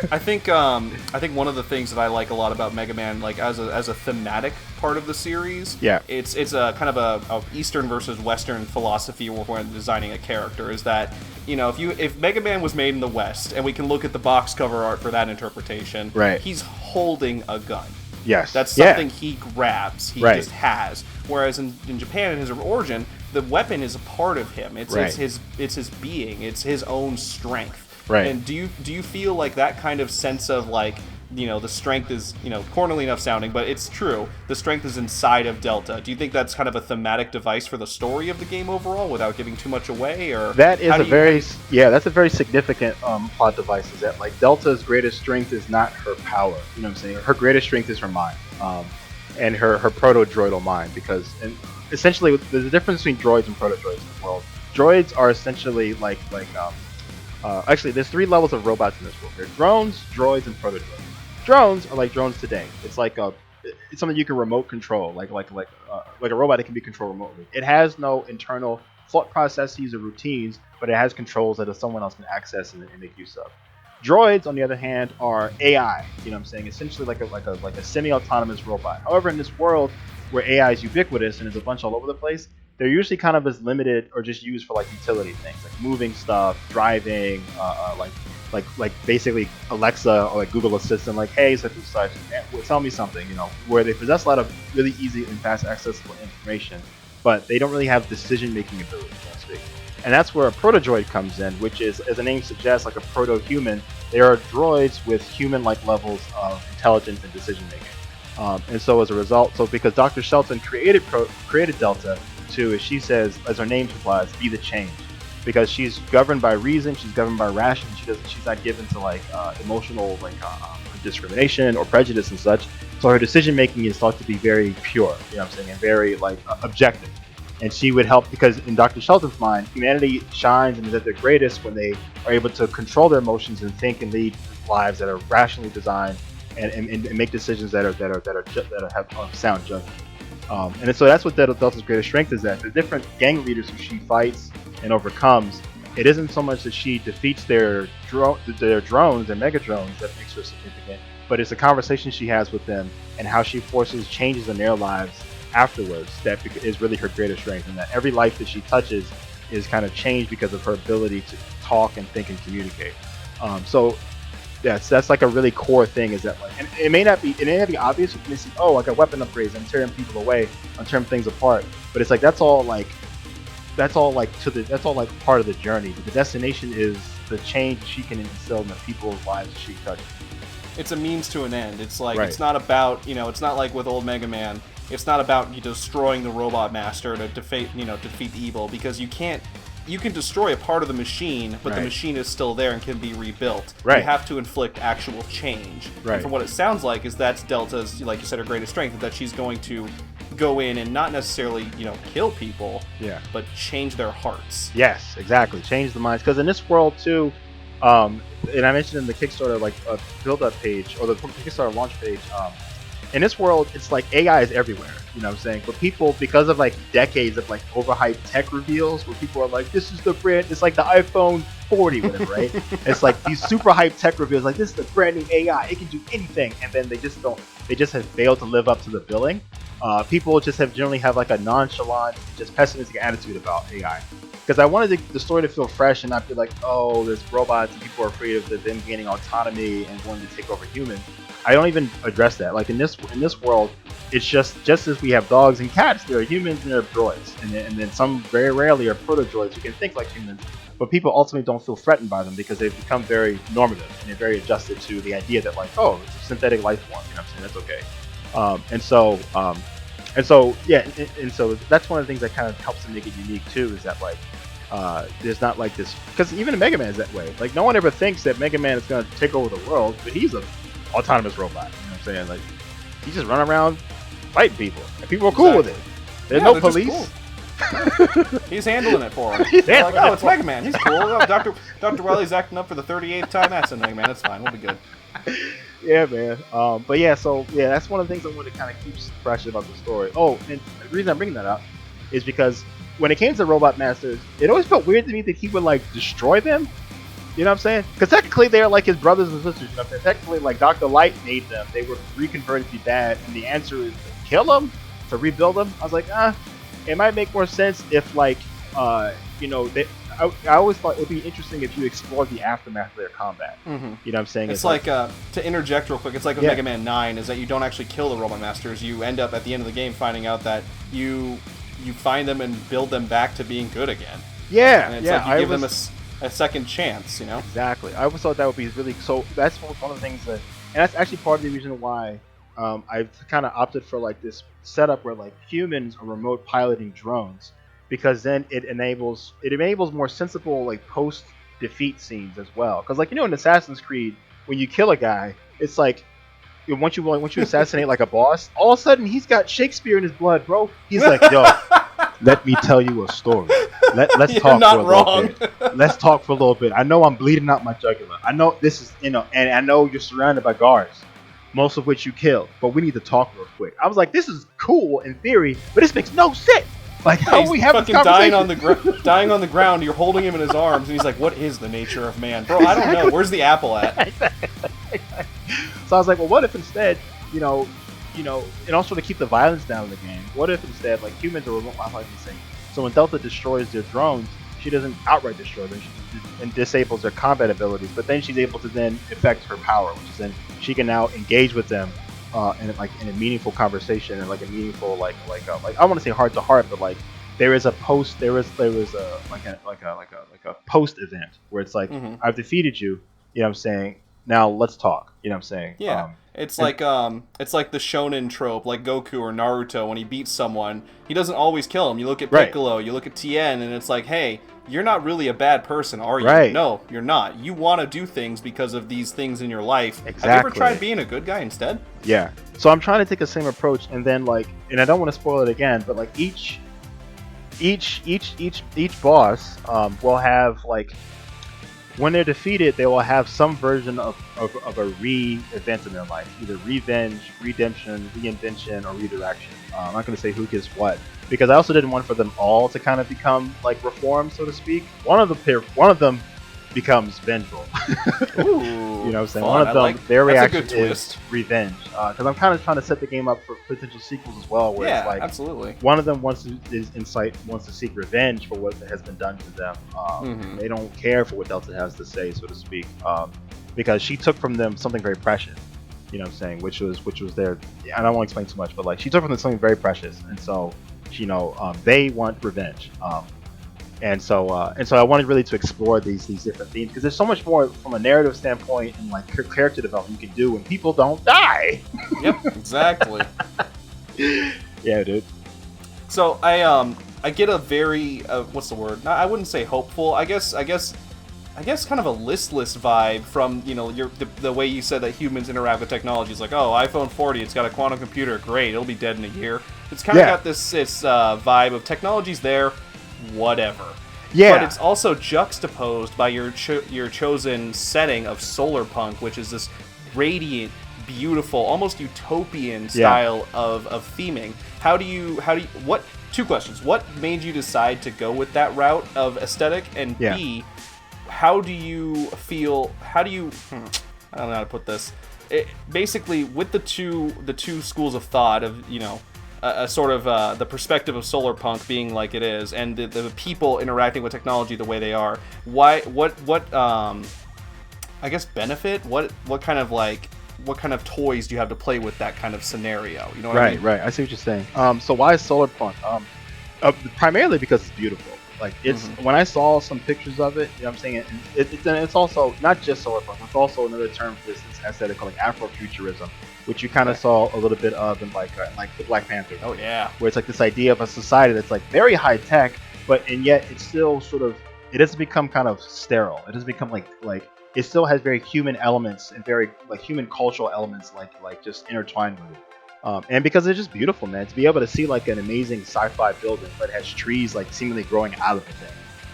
I think one of the things that I like a lot about Mega Man, like as a thematic part of the series, it's a kind of a Eastern versus Western philosophy when designing a character. Is that if Mega Man was made in the West, and we can look at the box cover art for that interpretation, he's holding a gun. Yes, that's something he grabs. He just has. Whereas in Japan, in his origin, the weapon is a part of him. It's his being. It's his own strength. Right. And do you feel like that kind of sense of like, the strength is, cornily enough sounding, but it's true, the strength is inside of Delta. Do you think that's kind of a thematic device for the story of the game overall without giving too much away? Or that is that's a very significant plot device, is that like Delta's greatest strength is not her power. You know what I'm saying? Her greatest strength is her mind. And her proto-droidal mind, because essentially there's a difference between droids and proto-droids in the world. Droids are essentially actually, there's 3 levels of robots in this world. There's drones, droids, and proto-droids. Drones are like drones today. It's like it's something you can remote control, like a robot that can be controlled remotely. It has no internal thought processes or routines, but it has controls that someone else can access and make use of. Droids, on the other hand, are AI. You know what I'm saying? Essentially like a semi-autonomous robot. However, in this world where AI is ubiquitous and there's a bunch all over the place, they're usually kind of as limited or just used for like utility things, like moving stuff, driving, like basically Alexa or like Google Assistant, like, hey, such and such, tell me something, where they possess a lot of really easy and fast accessible information, but they don't really have decision-making ability, so to speak. And that's where a proto-droid comes in, which is, as the name suggests, like a proto-human. They are droids with human-like levels of intelligence and decision-making. And so as a result, because Dr. Shelton created Delta to, as she says, as her name implies, be the change. Because she's governed by reason, she's governed by ration, she's not given to like emotional discrimination or prejudice and such. So her decision-making is thought to be very pure, and very objective. And she would help, because in Dr. Shelton's mind, humanity shines and is at their greatest when they are able to control their emotions and think and lead lives that are rationally designed and make decisions that have sound judgment. And so that's what Delta's greatest strength is. That the different gang leaders who she fights and overcomes, it isn't so much that she defeats their drones, their mega drones, that makes her significant, but it's the conversation she has with them and how she forces changes in their lives afterwards that is really her greatest strength, and that every life that she touches is kind of changed because of her ability to talk and think and communicate. So that's like a really core thing, is that like, and it may not be obvious. You may see, oh, I got weapon upgrades, I'm tearing people away, I'm tearing things apart, but it's like that's all part of the journey. But the destination is the change she can instill in the people's lives she touches. it's a means to an end. It's like Right. it's not about it's not like with old Mega Man. It's not about you destroying the Robot Master to defeat the evil, because you can destroy a part of the machine, but the Right. machine is still there and can be rebuilt. Right. You have to inflict actual change. Right. And from what it sounds like is that's Delta's, like you said, her greatest strength, that she's going to go in and not necessarily kill people, Yeah. but change their hearts. Yes, exactly. Change the minds. Because in this world too, and I mentioned in the Kickstarter build-up page or the Kickstarter launch page, in this world it's like AI is everywhere. You know what I'm saying? But people, because of like decades of like overhyped tech reveals, where people are like, "This is the brand." It's like the iPhone 40, whatever, right? It's like these super hyped tech reveals, like this is the brand new AI. It can do anything, and then they just don't. They just have failed to live up to the billing. People just generally have like a nonchalant, just pessimistic attitude about AI. Because I wanted the story to feel fresh and not be like, oh, there's robots and people are afraid of them gaining autonomy and wanting to take over humans. I don't even address that. Like in this world, it's just as we have dogs and cats, there are humans and there are droids, and then some very rarely are protodroids who can think like humans. But people ultimately don't feel threatened by them because they've become very normative and they're very adjusted to the idea that like, oh, it's a synthetic life form. You know what I'm saying? That's okay. And so that's one of the things that kind of helps to make it unique too, is that like there's not like this, because even Mega Man is that way. Like no one ever thinks that Mega Man is going to take over the world, but he's an autonomous robot. You know what I'm saying? Like he just run around fighting people, and people are cool with it. There's no police. Cool. He's handling it for him. They're like, oh, it's Mega Man. He's cool. Oh, Dr. Wily's acting up for the 38th time. That's Mega Man. That's fine. We'll be good. Yeah, man. But yeah, so yeah, that's one of the things I want to kind of keep fresh about the story. Oh, and the reason I'm bringing that up is because when it came to Robot Masters, it always felt weird to me that he would like destroy them. You know what I'm saying? Because technically they're like his brothers and sisters. You know what I'm saying? Technically, like Dr. Light made them. They were reconverted to be bad, and the answer is to kill them, to rebuild them. I was like, it might make more sense if like, I always thought it would be interesting if you explored the aftermath of their combat. Mm-hmm. You know what I'm saying? It's like to interject real quick, it's like with Mega Man 9, is that you don't actually kill the Robot Masters. You end up at the end of the game finding out that you find them and build them back to being good again. Yeah, and it's like you give them a second chance, you know? Exactly. I always thought that would be really, so that's one of the things that, and that's actually part of the reason why I've kind of opted for like this setup where like humans are remote piloting drones, because then it enables more sensible like post defeat scenes as well. Because like in Assassin's Creed, when you kill a guy, it's like once you assassinate like a boss, all of a sudden he's got Shakespeare in his blood, bro. He's like, yo, let me tell you a story. Let's talk for a little bit. Let's talk for a little bit. I know I'm bleeding out my jugular. I know this is and I know you're surrounded by guards, most of which you killed, but we need to talk real quick. I was like, this is cool in theory, but this makes no sense. Like, how are we having this conversation? Dying on the ground, you're holding him in his arms, and he's like, what is the nature of man? Bro, I don't know. Where's the apple at? So I was like, well, what if instead, and also to keep the violence down in the game, what if instead, like, humans are remote piloting thing? So when Delta destroys their drones, she doesn't outright destroy them, and disables their combat abilities, but then she's able to then affect her power, which is then she can now engage with them in a meaningful conversation, and like a meaningful like I want to say heart to heart, but like there was a post event where it's like, I've defeated you, you know what I'm saying, now let's talk, you know what I'm saying. Yeah. It's like the shonen trope, like Goku or Naruto. When he beats someone, he doesn't always kill him. You look at Piccolo, you look at Tien, and it's like, hey, you're not really a bad person, are you? Right. No, you're not. You want to do things because of these things in your life. Exactly. Have you ever tried being a good guy instead? Yeah. So I'm trying to take the same approach, and then like, and I don't want to spoil it again, but like each boss will have like, when they're defeated, they will have some version of a re-event in their life, either revenge, redemption, reinvention, or redirection. I'm not going to say who gets what, because I also didn't want for them all to kind of become like reformed, so to speak. One of them becomes vengeful. Ooh, you know what I'm saying? Fun. One of them, their reaction is revenge. Because I'm kind of trying to set the game up for potential sequels as well, where it's like, absolutely. One of them wants to seek revenge for what has been done to them. They don't care for what Delta has to say, so to speak, because she took from them something very precious. You know what I'm saying? Which was their. I don't want to explain too much, but like she took from them something very precious, and so they want revenge. And so I wanted really to explore these different themes because there's so much more from a narrative standpoint and like character development you can do when people don't die. Yep, exactly. Yeah, dude. So I get a very what's the word? I wouldn't say hopeful. I guess kind of a listless vibe from, you know, the way you said that humans interact with technology. It's like, oh, iPhone 40, it's got a quantum computer, great, it'll be dead in a year. It's kind of got this vibe of technology's there, whatever. Yeah. But it's also juxtaposed by your chosen setting of Solarpunk, which is this radiant, beautiful, almost utopian style of theming. What? Two questions. What made you decide to go with that route of aesthetic? And B, how do you feel? I don't know how to put this. Basically, with the two schools of thought of, you know, a sort of the perspective of Solarpunk being like it is, and the people interacting with technology the way they are. What I guess benefit? What kind of toys do you have to play with that kind of scenario? You know what I mean? Right. I see what you're saying. So why is Solarpunk? Primarily because it's beautiful. Like it's when I saw some pictures of it, you know what I'm saying, it's also not just Solarpunk. It's also another term for this aesthetic called like Afrofuturism, which you kind of saw a little bit of in like the Black Panther. Oh yeah. Where it's like this idea of a society that's like very high tech, and yet it's still sort of, it doesn't become kind of sterile. It doesn't become like it still has very human elements and very like human cultural elements like just intertwined with it. And because it's just beautiful, man, to be able to see like an amazing sci-fi building that has trees like seemingly growing out of it,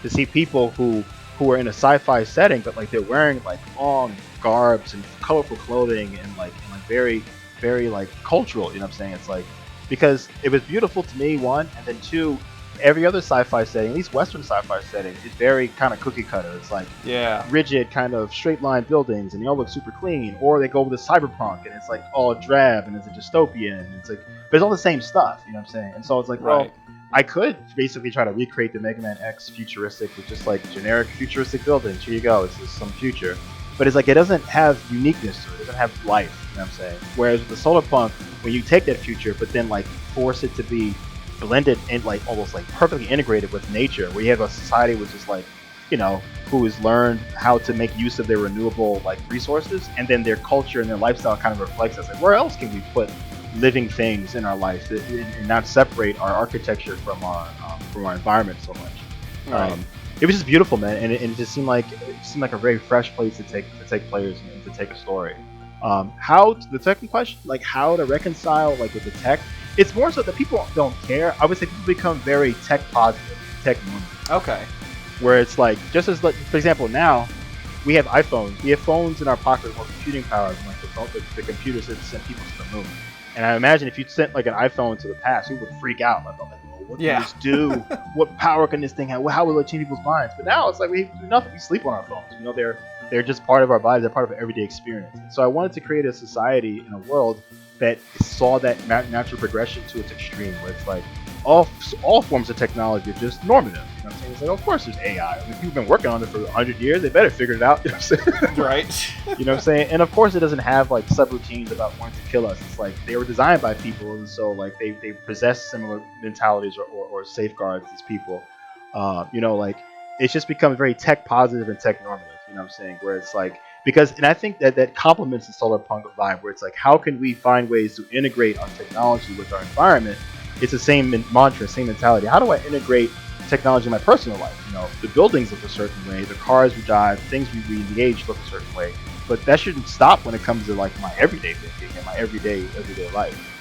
to see people who are in a sci-fi setting, but like they're wearing like long garbs and colorful clothing and like very, very like cultural, you know what I'm saying? It's like, because it was beautiful to me, one, and then two, every other sci-fi setting, at least Western sci-fi setting, is very kind of cookie cutter. It's like rigid kind of straight line buildings, and they all look super clean. Or they go with the cyberpunk, and it's like all drab, and it's a dystopian. And it's like, but it's all the same stuff. You know what I'm saying? And so it's like, well, I could basically try to recreate the Megaman X futuristic with just like generic futuristic buildings. Here you go. It's just some future. But it's like it doesn't have uniqueness to it. It doesn't have life. You know what I'm saying? Whereas with the Solarpunk, when you take that future, but then like force it to be blended and like almost like perfectly integrated with nature, where you have a society which is like, you know, who has learned how to make use of their renewable like resources, and then their culture and their lifestyle kind of reflects that. Like, where else can we put living things in our life and not separate our architecture from our environment so much? Right. It was just beautiful, man, and it just seemed like a very fresh place to take players and to take a story. How the second question, like how to reconcile like with the tech. It's more so that people don't care. I would say people become very tech positive, tech normative. Okay. Where it's like, just as like, for example, now we have iPhones. We have phones in our pocket with more computing power than like the computers that send people to the moon. And I imagine if you sent like an iPhone to the past, people would freak out. Like, what can this do? What power can this thing have? How will it change people's minds? But now it's like we do nothing. We sleep on our phones. You know, they're just part of our bodies. They're part of our everyday experience. And so I wanted to create a society in a world that saw that natural progression to its extreme, where it's like all forms of technology are just normative. You know what I'm saying? It's like, of course there's AI. I mean, people have been working on it for 100 years. They better figure it out. You know what I'm saying? Right. You know what I'm saying? And of course it doesn't have like subroutines about wanting to kill us. It's like they were designed by people, and so like they possess similar mentalities or safeguards as people. You know, like it's just become very tech positive and tech normative. You know what I'm saying? Where it's like, and I think that complements the Solarpunk vibe, where it's like, how can we find ways to integrate our technology with our environment? It's the same mantra, same mentality. How do I integrate technology in my personal life? You know, the buildings look a certain way, the cars we drive, things we engage look a certain way. But that shouldn't stop when it comes to like my everyday thinking and my everyday life.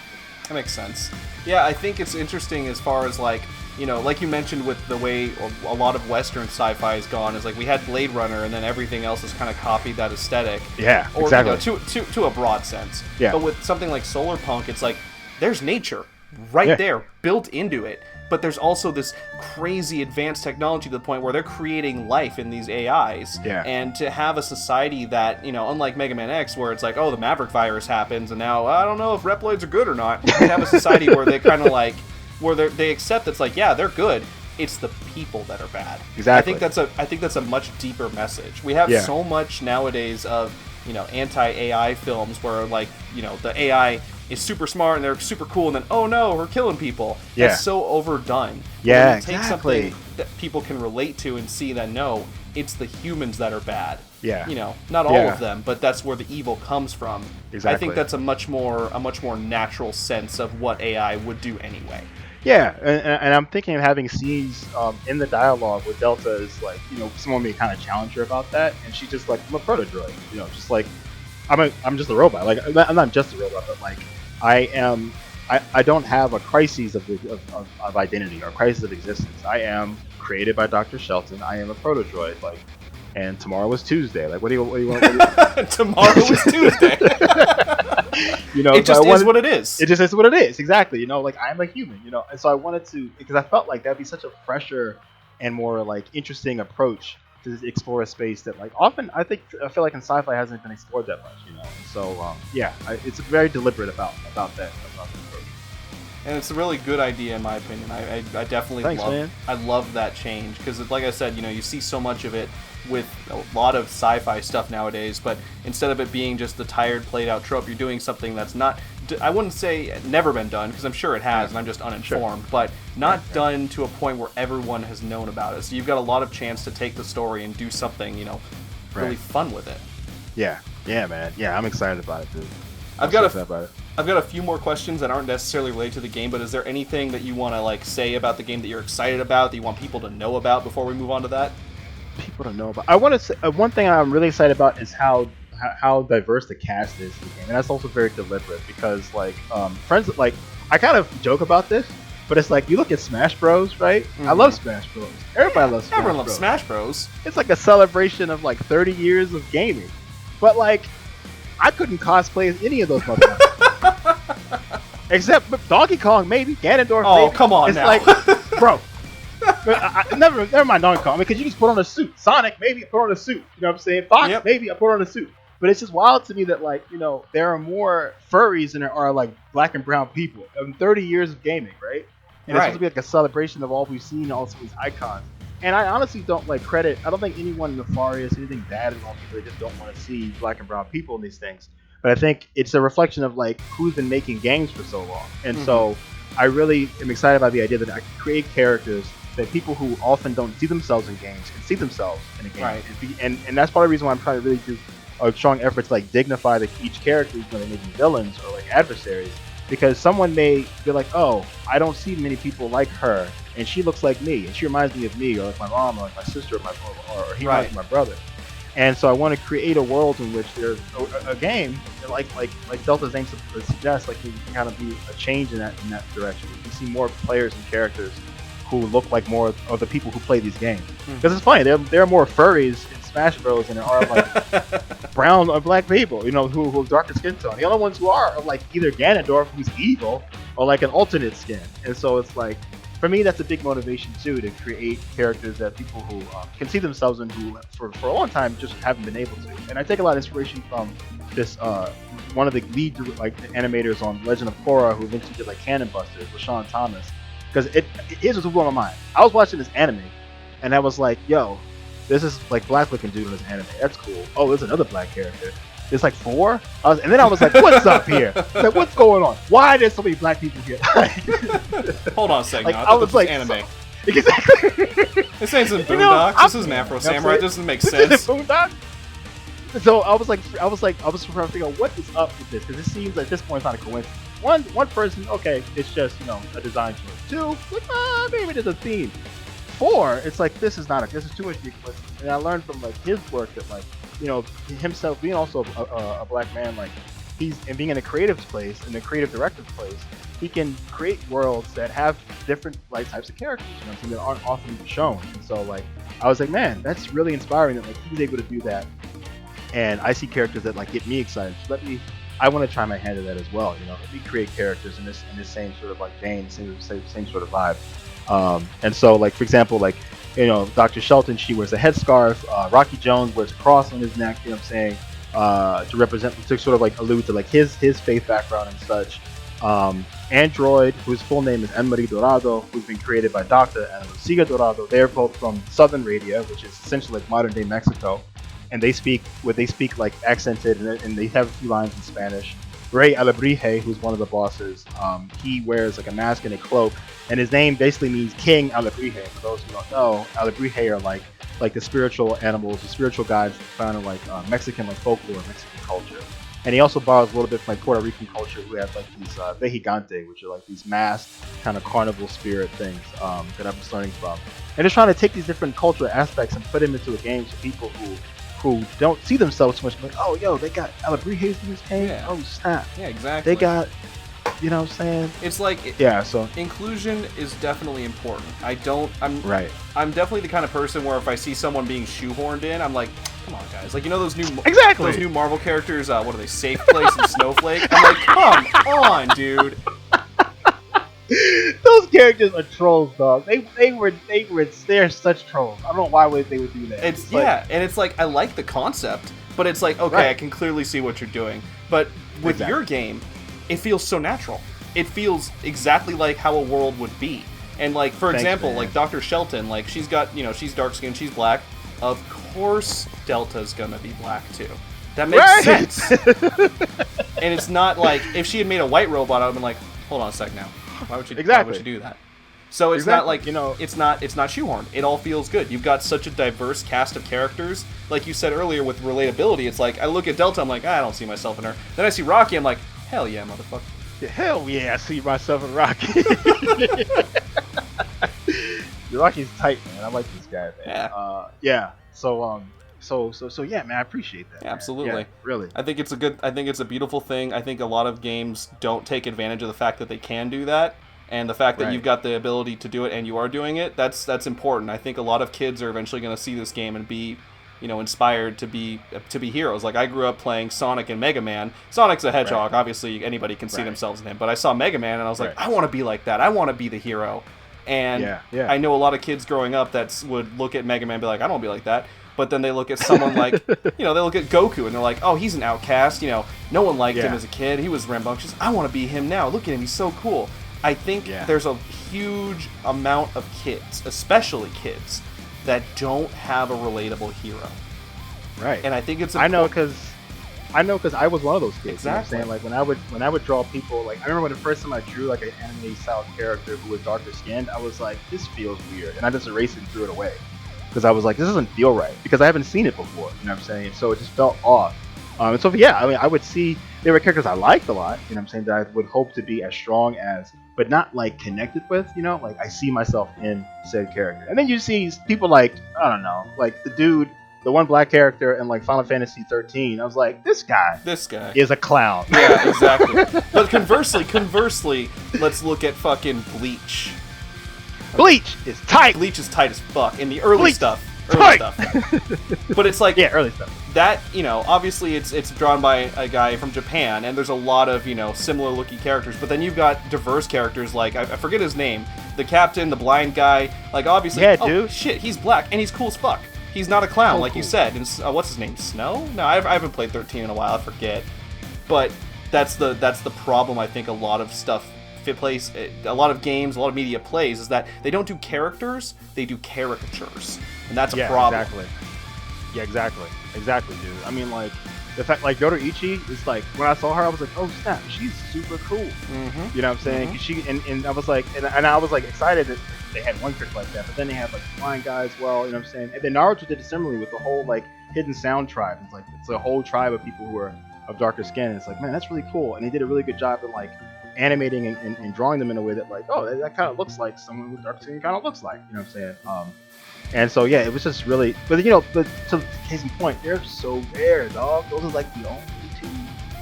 That makes sense. Yeah, I think it's interesting as far as like, you know, like you mentioned with the way a lot of Western sci-fi has gone, is like we had Blade Runner and then everything else has kind of copied that aesthetic. Yeah, or, exactly. You know, to a broad sense. Yeah. But with something like Solarpunk, it's like there's nature right there built into it. But there's also this crazy advanced technology to the point where they're creating life in these AIs. Yeah. And to have a society that, you know, unlike Megaman X, where it's like, oh, the Maverick virus happens, and now I don't know if Reploids are good or not. To have a society where they kind of like, where they accept it's like, yeah, they're good. It's the people that are bad. Exactly. I think that's a much deeper message. We have so much nowadays of, you know, anti-AI films where like, you know, the AI is super smart and they're super cool, and then oh no, we're killing people. Yeah. It's so overdone. Yeah, when you take something that people can relate to and see that no, it's the humans that are bad. Yeah. You know, not all of them, but that's where the evil comes from. Exactly. I think that's a much more natural sense of what AI would do anyway. Yeah, and I'm thinking of having scenes in the dialogue where Delta is like, you know, someone may kind of challenge her about that, and she's just like, I'm a protodroid, you know, just like, I'm just a robot. Like, I'm not just a robot, but like, I don't have a crisis of identity or crisis of existence. I am created by Dr. Shelton. I am a protodroid. Like, and tomorrow was Tuesday. Like, what do you want? Tomorrow was Tuesday. You know, it just is what it is. It just is what it is. Exactly. You know, like I'm a human. You know, and so I wanted to, because I felt like that'd be such a fresher and more like interesting approach to explore a space that like often I feel like in sci-fi hasn't been explored that much. You know, and so it's very deliberate about that approach. And it's a really good idea in my opinion. I definitely love that change because, like I said, you know, you see so much of it with a lot of sci-fi stuff nowadays, but instead of it being just the tired, played-out trope, you're doing something that's not, I wouldn't say never been done, because I'm sure it has, and I'm just uninformed, but not done to a point where everyone has known about it. So you've got a lot of chance to take the story and do something, you know, really fun with it. Yeah, man. Yeah, I'm excited about it, dude. I've got a few more questions that aren't necessarily related to the game, but is there anything that you want to like say about the game that you're excited about, that you want people to know about before we move on to that? People don't know about. I want to say one thing I'm really excited about is how diverse the cast is in the game, and that's also very deliberate because like friends like I kind of joke about this, but it's like you look at Smash Bros, right? Mm-hmm. I love Smash Bros. Everybody loves Smash Bros. Everyone loves Smash Bros. It's like a celebration of like 30 years of gaming, but like I couldn't cosplay as any of those motherfuckers. Except Donkey Kong, maybe Ganondorf. Oh, maybe. Come on it's now, like, bro. Never mind Donkey Kong, because you just put on a suit. Sonic, maybe I put on a suit. You know what I'm saying? Fox, maybe I put on a suit. But it's just wild to me that, like, you know, there are more furries than there are, like, black and brown people. 30 years of gaming, right? And it's supposed to be, like, a celebration of all we've seen, also these icons. And I honestly don't, like, credit, I don't think anyone nefarious, anything bad at all. People, they just don't want to see black and brown people in these things. But I think it's a reflection of, like, who's been making games for so long. And so I really am excited about the idea that I can create characters that people who often don't see themselves in games can see themselves in a game. Right. And that's part of the reason why I'm trying to really do a strong effort to like dignify each character when they may be villains or like adversaries, because someone may be like, oh, I don't see many people like her, and she looks like me, and she reminds me of me, or like my mom, or like my sister, or he reminds me of my brother. And so I want to create a world in which there's a game like Delta's name suggests, like you can kind of be a change in that direction. You can see more players and characters who look like more of the people who play these games. Because it's funny, there are more furries in Smash Bros. Than there are like brown or black people, you know, who have darker skin tone. The only ones who are like either Ganondorf, who's evil, or like an alternate skin. And so it's like, for me, that's a big motivation too, to create characters that people who can see themselves in, who for a long time just haven't been able to. And I take a lot of inspiration from this one of the lead like animators on Legend of Korra, who eventually did like Cannon Busters, LaShawn Thomas. Because here's what's blowing my mind. I was watching this anime, and I was like, yo, this is like black looking dude in this anime. That's cool. Oh, there's another black character. There's like 4. And then I was like, what's up here? Like, what's going on? Why are there so many black people here? Hold on a second. Like, I was like, anime. Exactly. This ain't some Boondocks. This is an Afro Samurai. This doesn't make sense. This is Boondocks. So I was trying to figure out what is up with this, because it seems at this point it's not a coincidence. One person, okay, it's just, you know, a design choice. 2, like, maybe there's a theme. 4, it's like, this is too much ridiculous. And I learned from like his work that, like, you know, himself being also a black man, like and being in a creative place, in a creative directive place, he can create worlds that have different like types of characters, you know, something that aren't often shown. And so like I was like, man, that's really inspiring that like he's able to do that. And I see characters that like get me excited. So I want to try my hand at that as well. You know, let me create characters in this same sort of like vein, same sort of vibe. And so, like for example, like, you know, Dr. Shelton, she wears a headscarf. Rocky Jones wears a cross on his neck. You know what I'm saying? To sort of like allude to like his faith background and such. Android, whose full name is Anne-Marie Dorado, who's been created by Dr. and Lucia Dorado. They're both from Southern Radio, which is essentially like modern day Mexico. And they speak like accented, and they have a few lines in Spanish. Rey Alebrije, who's one of the bosses, he wears like a mask and a cloak, and his name basically means King Alebrije. For those who don't know, Alebrije are like the spiritual animals, the spiritual guides found in like Mexican like folklore, Mexican culture. And he also borrows a little bit from like Puerto Rican culture, who have like these vejigante, which are like these masked kind of carnival spirit things that I'm learning from. And just trying to take these different cultural aspects and put them into a game for people who don't see themselves too much. Like, oh, yo, they got Alebrijes in this game. Yeah. Oh, snap. Yeah, exactly. They got, you know what I'm saying? It's like, so inclusion is definitely important. I'm definitely the kind of person where if I see someone being shoehorned in, I'm like, come on, guys. Like, you know those new Marvel characters, what are they, Safe Place and Snowflake? I'm like, come on, dude. Those characters are trolls, dog. They're such trolls. I don't know why they would do that. It's and it's like, I like the concept, but it's like, okay, right. I can clearly see what you're doing. But with your game, it feels so natural. It feels exactly like how a world would be. And like, for example, like Dr. Shelton, like she's got, she's dark skinned, she's black. Of course Delta's gonna be black too. That makes sense. And it's not like, if she had made a white robot, I would have been like, hold on a sec now. Why would you do that? So it's not like, it's not shoehorned. It all feels good. You've got such a diverse cast of characters. Like you said earlier with relatability, it's like, I look at Delta, I'm like, I don't see myself in her. Then I see Rocky, I'm like, hell yeah, motherfucker. Yeah, hell yeah, I see myself in Rocky. Rocky's tight, man. I like this guy, man. Yeah. So yeah, man, I appreciate that. Absolutely. Yeah, really. I think it's a beautiful thing. I think a lot of games don't take advantage of the fact that they can do that, and the fact that you've got the ability to do it and you are doing it. That's important. I think a lot of kids are eventually going to see this game and be, inspired to be heroes. Like, I grew up playing Sonic and Mega Man. Sonic's a hedgehog. Right. Obviously, anybody can see themselves in him. But I saw Mega Man and I was like, I want to be like that. I want to be the hero. And I know a lot of kids growing up that would look at Mega Man and be like, I don't want to be like that. But then they look at someone like, they look at Goku and they're like, oh, he's an outcast. No one liked him as a kid. He was rambunctious. I want to be him now. Look at him. He's so cool. I think there's a huge amount of kids, especially kids, that don't have a relatable hero. Right. And I think it's I know because I was one of those kids. Exactly. You know what I'm saying? Like when I would draw people, like I remember when the first time I drew like an anime style character who was darker skinned, I was like, this feels weird, and I just erased it and threw it away because I was like, this doesn't feel right because I haven't seen it before. You know what I'm saying? So it just felt off. And so I would see there were characters I liked a lot. You know what I'm saying? That I would hope to be as strong as, but not like connected with. Like I see myself in said character, and then you see people like, I don't know, like the one black character in like Final Fantasy 13, I was like, this guy is a clown. Yeah, exactly. But conversely, let's look at fucking Bleach. Bleach is tight. Bleach is tight as fuck in the early stuff. But it's like, early stuff. That, obviously it's drawn by a guy from Japan, and there's a lot of, similar looking characters, but then you've got diverse characters like, I forget his name, the captain, the blind guy, like obviously, dude. Shit, he's black, and he's cool as fuck. He's not a clown, like you said. And what's his name? Snow? No, I haven't played 13 in a while. I forget. But that's the problem. I think a lot of stuff plays, a lot of games, a lot of media plays, is that they don't do characters, they do caricatures, and that's a problem. Exactly. Yeah, exactly, dude. I mean, like the fact, like Yoruichi is like, when I saw her, I was like, oh snap, she's super cool. Mm-hmm. You know what I'm saying? Mm-hmm. And I was like, and I was like excited that they had one trick like that, but then they had like the blind guy as well. You know what I'm saying? And then Naruto did it similarly with the whole like hidden sound tribe. It's a whole tribe of people who are of darker skin. And it's like, man, that's really cool. And they did a really good job in like animating and drawing them in a way that like, oh, that kind of looks like someone with dark skin kind of looks like. You know what I'm saying? And so yeah, it was just really, but to case in point, they're so rare, dog. Those are like the only two.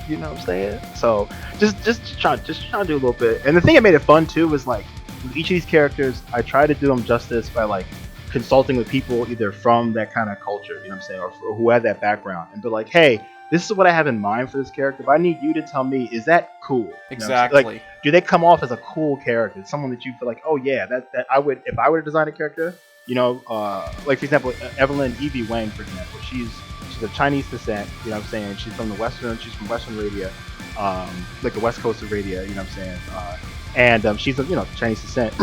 You know what I'm saying? So just trying to do a little bit. And the thing that made it fun too was like, with each of these characters, I try to do them justice by like consulting with people either from that kind of culture, you know what I'm saying, or who have that background, and be like, hey, this is what I have in mind for this character, but I need you to tell me, is that cool? Exactly. Like, do they come off as a cool character, someone that you feel like, oh yeah, that I would, if I were to design a character, like for example, Evelyn Evie Wang, for example, she's of Chinese descent, you know what I'm saying, she's from Western Arabia, like the west coast of Arabia, you know what I'm saying. and she's of Chinese descent.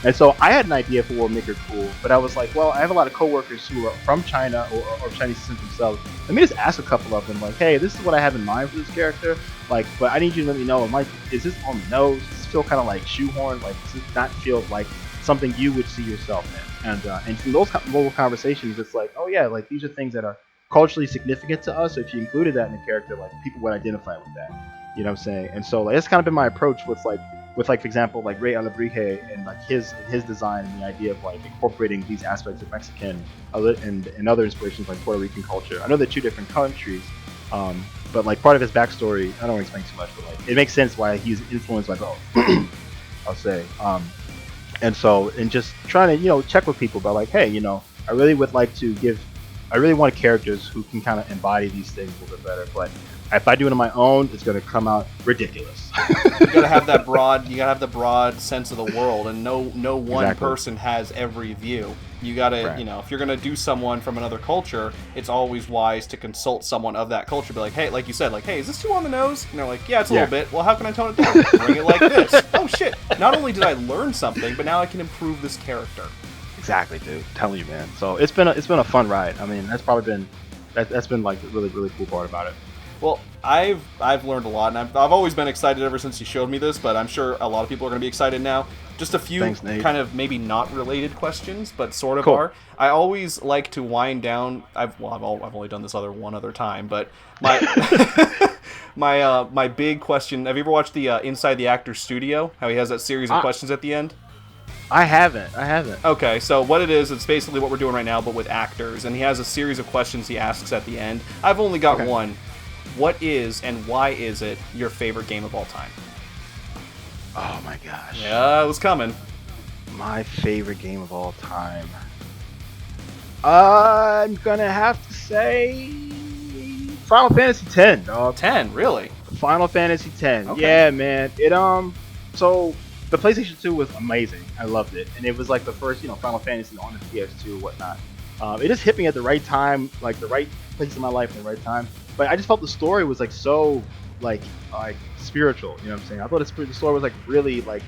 And so I had an idea for what would make her cool, but I was like, well, I have a lot of coworkers who are from China or Chinese descent themselves. Let me just ask a couple of them, like, hey, this is what I have in mind for this character. Like, but I need you to let me know, is this on the nose? Does this feel kind of like shoehorned? Like, does this not feel like something you would see yourself in? And from those little conversations, it's like, oh yeah, like these are things that are culturally significant to us. So if you included that in the character, like people would identify with that. You know what I'm saying? And so like, that's kind of been my approach with for example, like Ray Alabrije and like his design and the idea of like incorporating these aspects of Mexican and other inspirations like Puerto Rican culture. I know they're two different countries, but like part of his backstory, I don't want to explain too much, but like it makes sense why he's influenced by both. I'll say, and just trying to check with people about like, hey, I really would like to I really want characters who can kind of embody these things a little bit better, but if I do it on my own, it's going to come out ridiculous. You gotta have that the broad sense of the world, and no one person has every view. You gotta, if you're gonna do someone from another culture, it's always wise to consult someone of that culture. Be like, hey, like you said, like, hey, is this too on the nose? And they're like, yeah, it's a little bit. Well, how can I tone it down? Bring it like this. Oh shit! Not only did I learn something, but now I can improve this character. Exactly, dude. I'm telling you, man. So it's been a fun ride. I mean, that's been like the really, really cool part about it. Well, I've learned a lot, and I've always been excited ever since you showed me this, but I'm sure a lot of people are going to be excited now. Just a few kind of maybe not related questions, but sort of are. I always like to wind down. I've only done this one other time, but my my big question. Have you ever watched the Inside the Actor's Studio? How he has that series of questions at the end? I haven't. Okay, so what it is, it's basically what we're doing right now, but with actors, and he has a series of questions he asks at the end. I've only got one. What is and why is it your favorite game of all time? Oh my gosh. Yeah, it was coming. My favorite game of all time. I'm gonna have to say Final Fantasy X, dog. 10, really? Final Fantasy X. Okay. Yeah, man. So the PlayStation 2 was amazing. I loved it, and it was like the first, Final Fantasy on the PS2 and whatnot. It just hit me at the right time, like the right place in my life at the right time. But I just felt the story was like so like spiritual. You know what I'm saying? I thought the story was like really like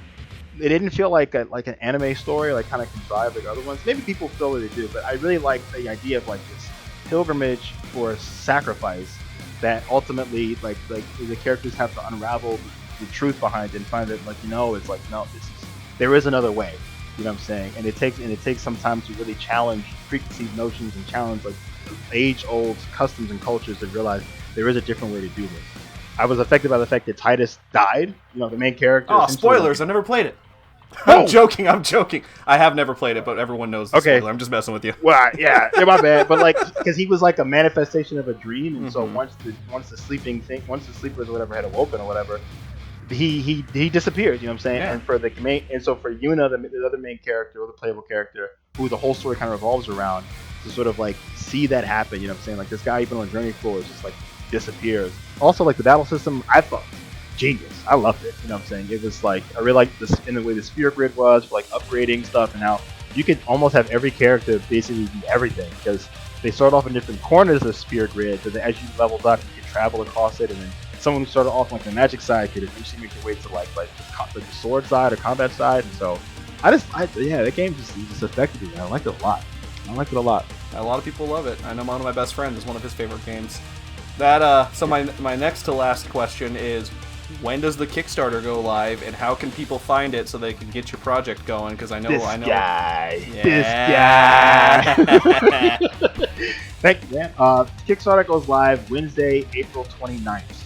it didn't feel like an anime story, like kind of contrived like other ones. Maybe people feel that they do, but I really like the idea of like this pilgrimage for sacrifice that ultimately like the characters have to unravel the truth behind it and find that it's like no, there is another way. You know what I'm saying? And it takes some time to really challenge preconceived notions and challenge like age-old customs and cultures to realize there is a different way to do this. I was affected by the fact that Titus died. The main character. Oh, spoilers! I've never played it. I'm joking. I have never played it, but everyone knows the spoiler. I'm just messing with you. Well, yeah, my bad. But like, because he was like a manifestation of a dream, and so once the sleepers or whatever had awoken or whatever, he disappeared. You know what I'm saying? Yeah. And for Yuna, the other main character or the playable character, who the whole story kind of revolves around, to sort of like see that happen. You know what I'm saying? Like this guy you've been on a journey for is just like disappears. Also, like the battle system, I thought genius. I loved it. You know what I'm saying? It was like I really liked this in the way the sphere grid was, for, like upgrading stuff, and how you could almost have every character basically do everything because they start off in different corners of the sphere grid, but then as you leveled up, you could travel across it, and then someone who started off like the magic side could eventually make their way to like the sword side or combat side. And so that game just affected me. I liked it a lot. A lot of people love it. I know one of my best friends is one of his favorite games. So my next to last question is, when does the Kickstarter go live, and how can people find it so they can get your project going? Because I know. This guy. Thank you, man. Kickstarter goes live Wednesday, April 29th.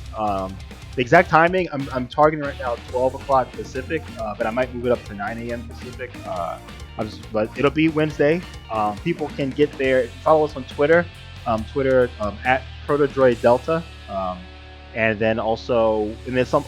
The exact timing, targeting right now 12 o'clock Pacific, but I might move it up to 9 a.m. Pacific. But it'll be Wednesday. People can get there. Follow us on Twitter. At Protodroid Delta. And then also, and from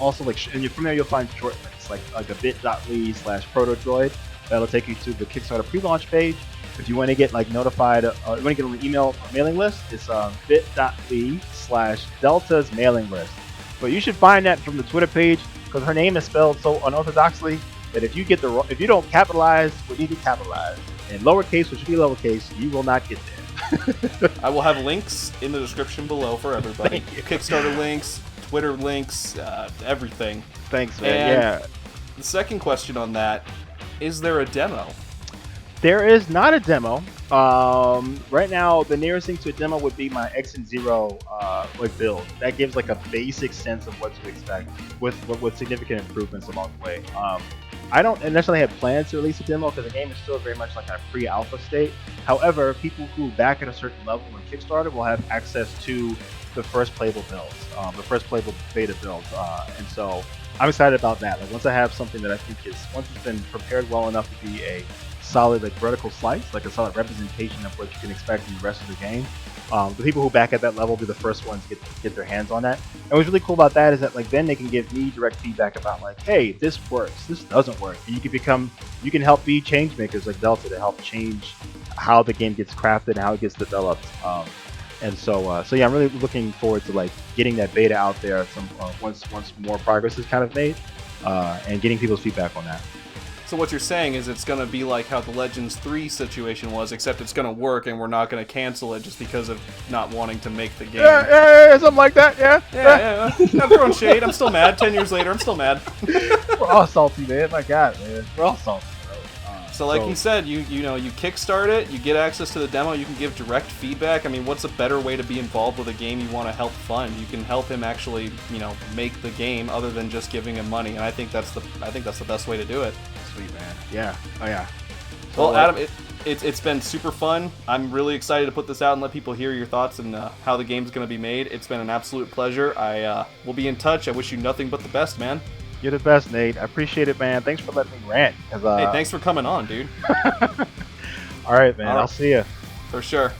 there you'll find short links like a bit.ly/protodroid. That'll take you to the Kickstarter pre-launch page. If you want to get notified, you want to get on the email mailing list, it's bit.ly/Delta's mailing list. But you should find that from the Twitter page because her name is spelled so unorthodoxly that if you don't capitalize what you need to capitalize and lowercase what should be lowercase, you will not get there. I will have links in the description below for everybody. Kickstarter links, Twitter links, everything. Thanks, man. the second question on that, is there a demo? There is not a demo. Right now, the nearest thing to a demo would be my X and Zero like build. That gives like a basic sense of what to expect with significant improvements along the way. I don't necessarily have plans to release a demo because the game is still very much like in a pre-alpha state. However, people who back at a certain level in Kickstarter will have access to the first playable builds, the first playable beta builds, and so I'm excited about that. Like once I have something that I think is once it's been prepared well enough to be a solid like vertical slice, like a solid representation of what you can expect in the rest of the game. The people who back at that level will be the first ones to get their hands on that. And what's really cool about that is that like then they can give me direct feedback about like, hey, this works, this doesn't work, and you can help be change makers like Delta to help change how the game gets crafted and how it gets developed. And so yeah, I'm really looking forward to like getting that beta out there once more progress is kind of made, and getting people's feedback on that. So what you're saying is it's going to be like how the Legends 3 situation was, except it's going to work and we're not going to cancel it just because of not wanting to make the game. Yeah, something like that, Yeah. I'm throwing shade. I'm still mad. 10 years later, I'm still mad. We're all salty, man. My God, man. We're all salty, bro. So like you said, you kickstart it, you get access to the demo, you can give direct feedback. I mean, what's a better way to be involved with a game you want to help fund? You can help him actually, make the game other than just giving him money, and I think that's the best way to do it. Sweet, man. Yeah. Oh yeah. So, well, Adam, it's been super fun. I'm really excited to put this out and let people hear your thoughts and how the game's going to be made. It's been an absolute pleasure. I will be in touch. I wish you nothing but the best, man. You're the best, Nate. I appreciate it, man. Thanks for letting me rant. Hey, thanks for coming on, dude. All right, man. I'll see you. For sure.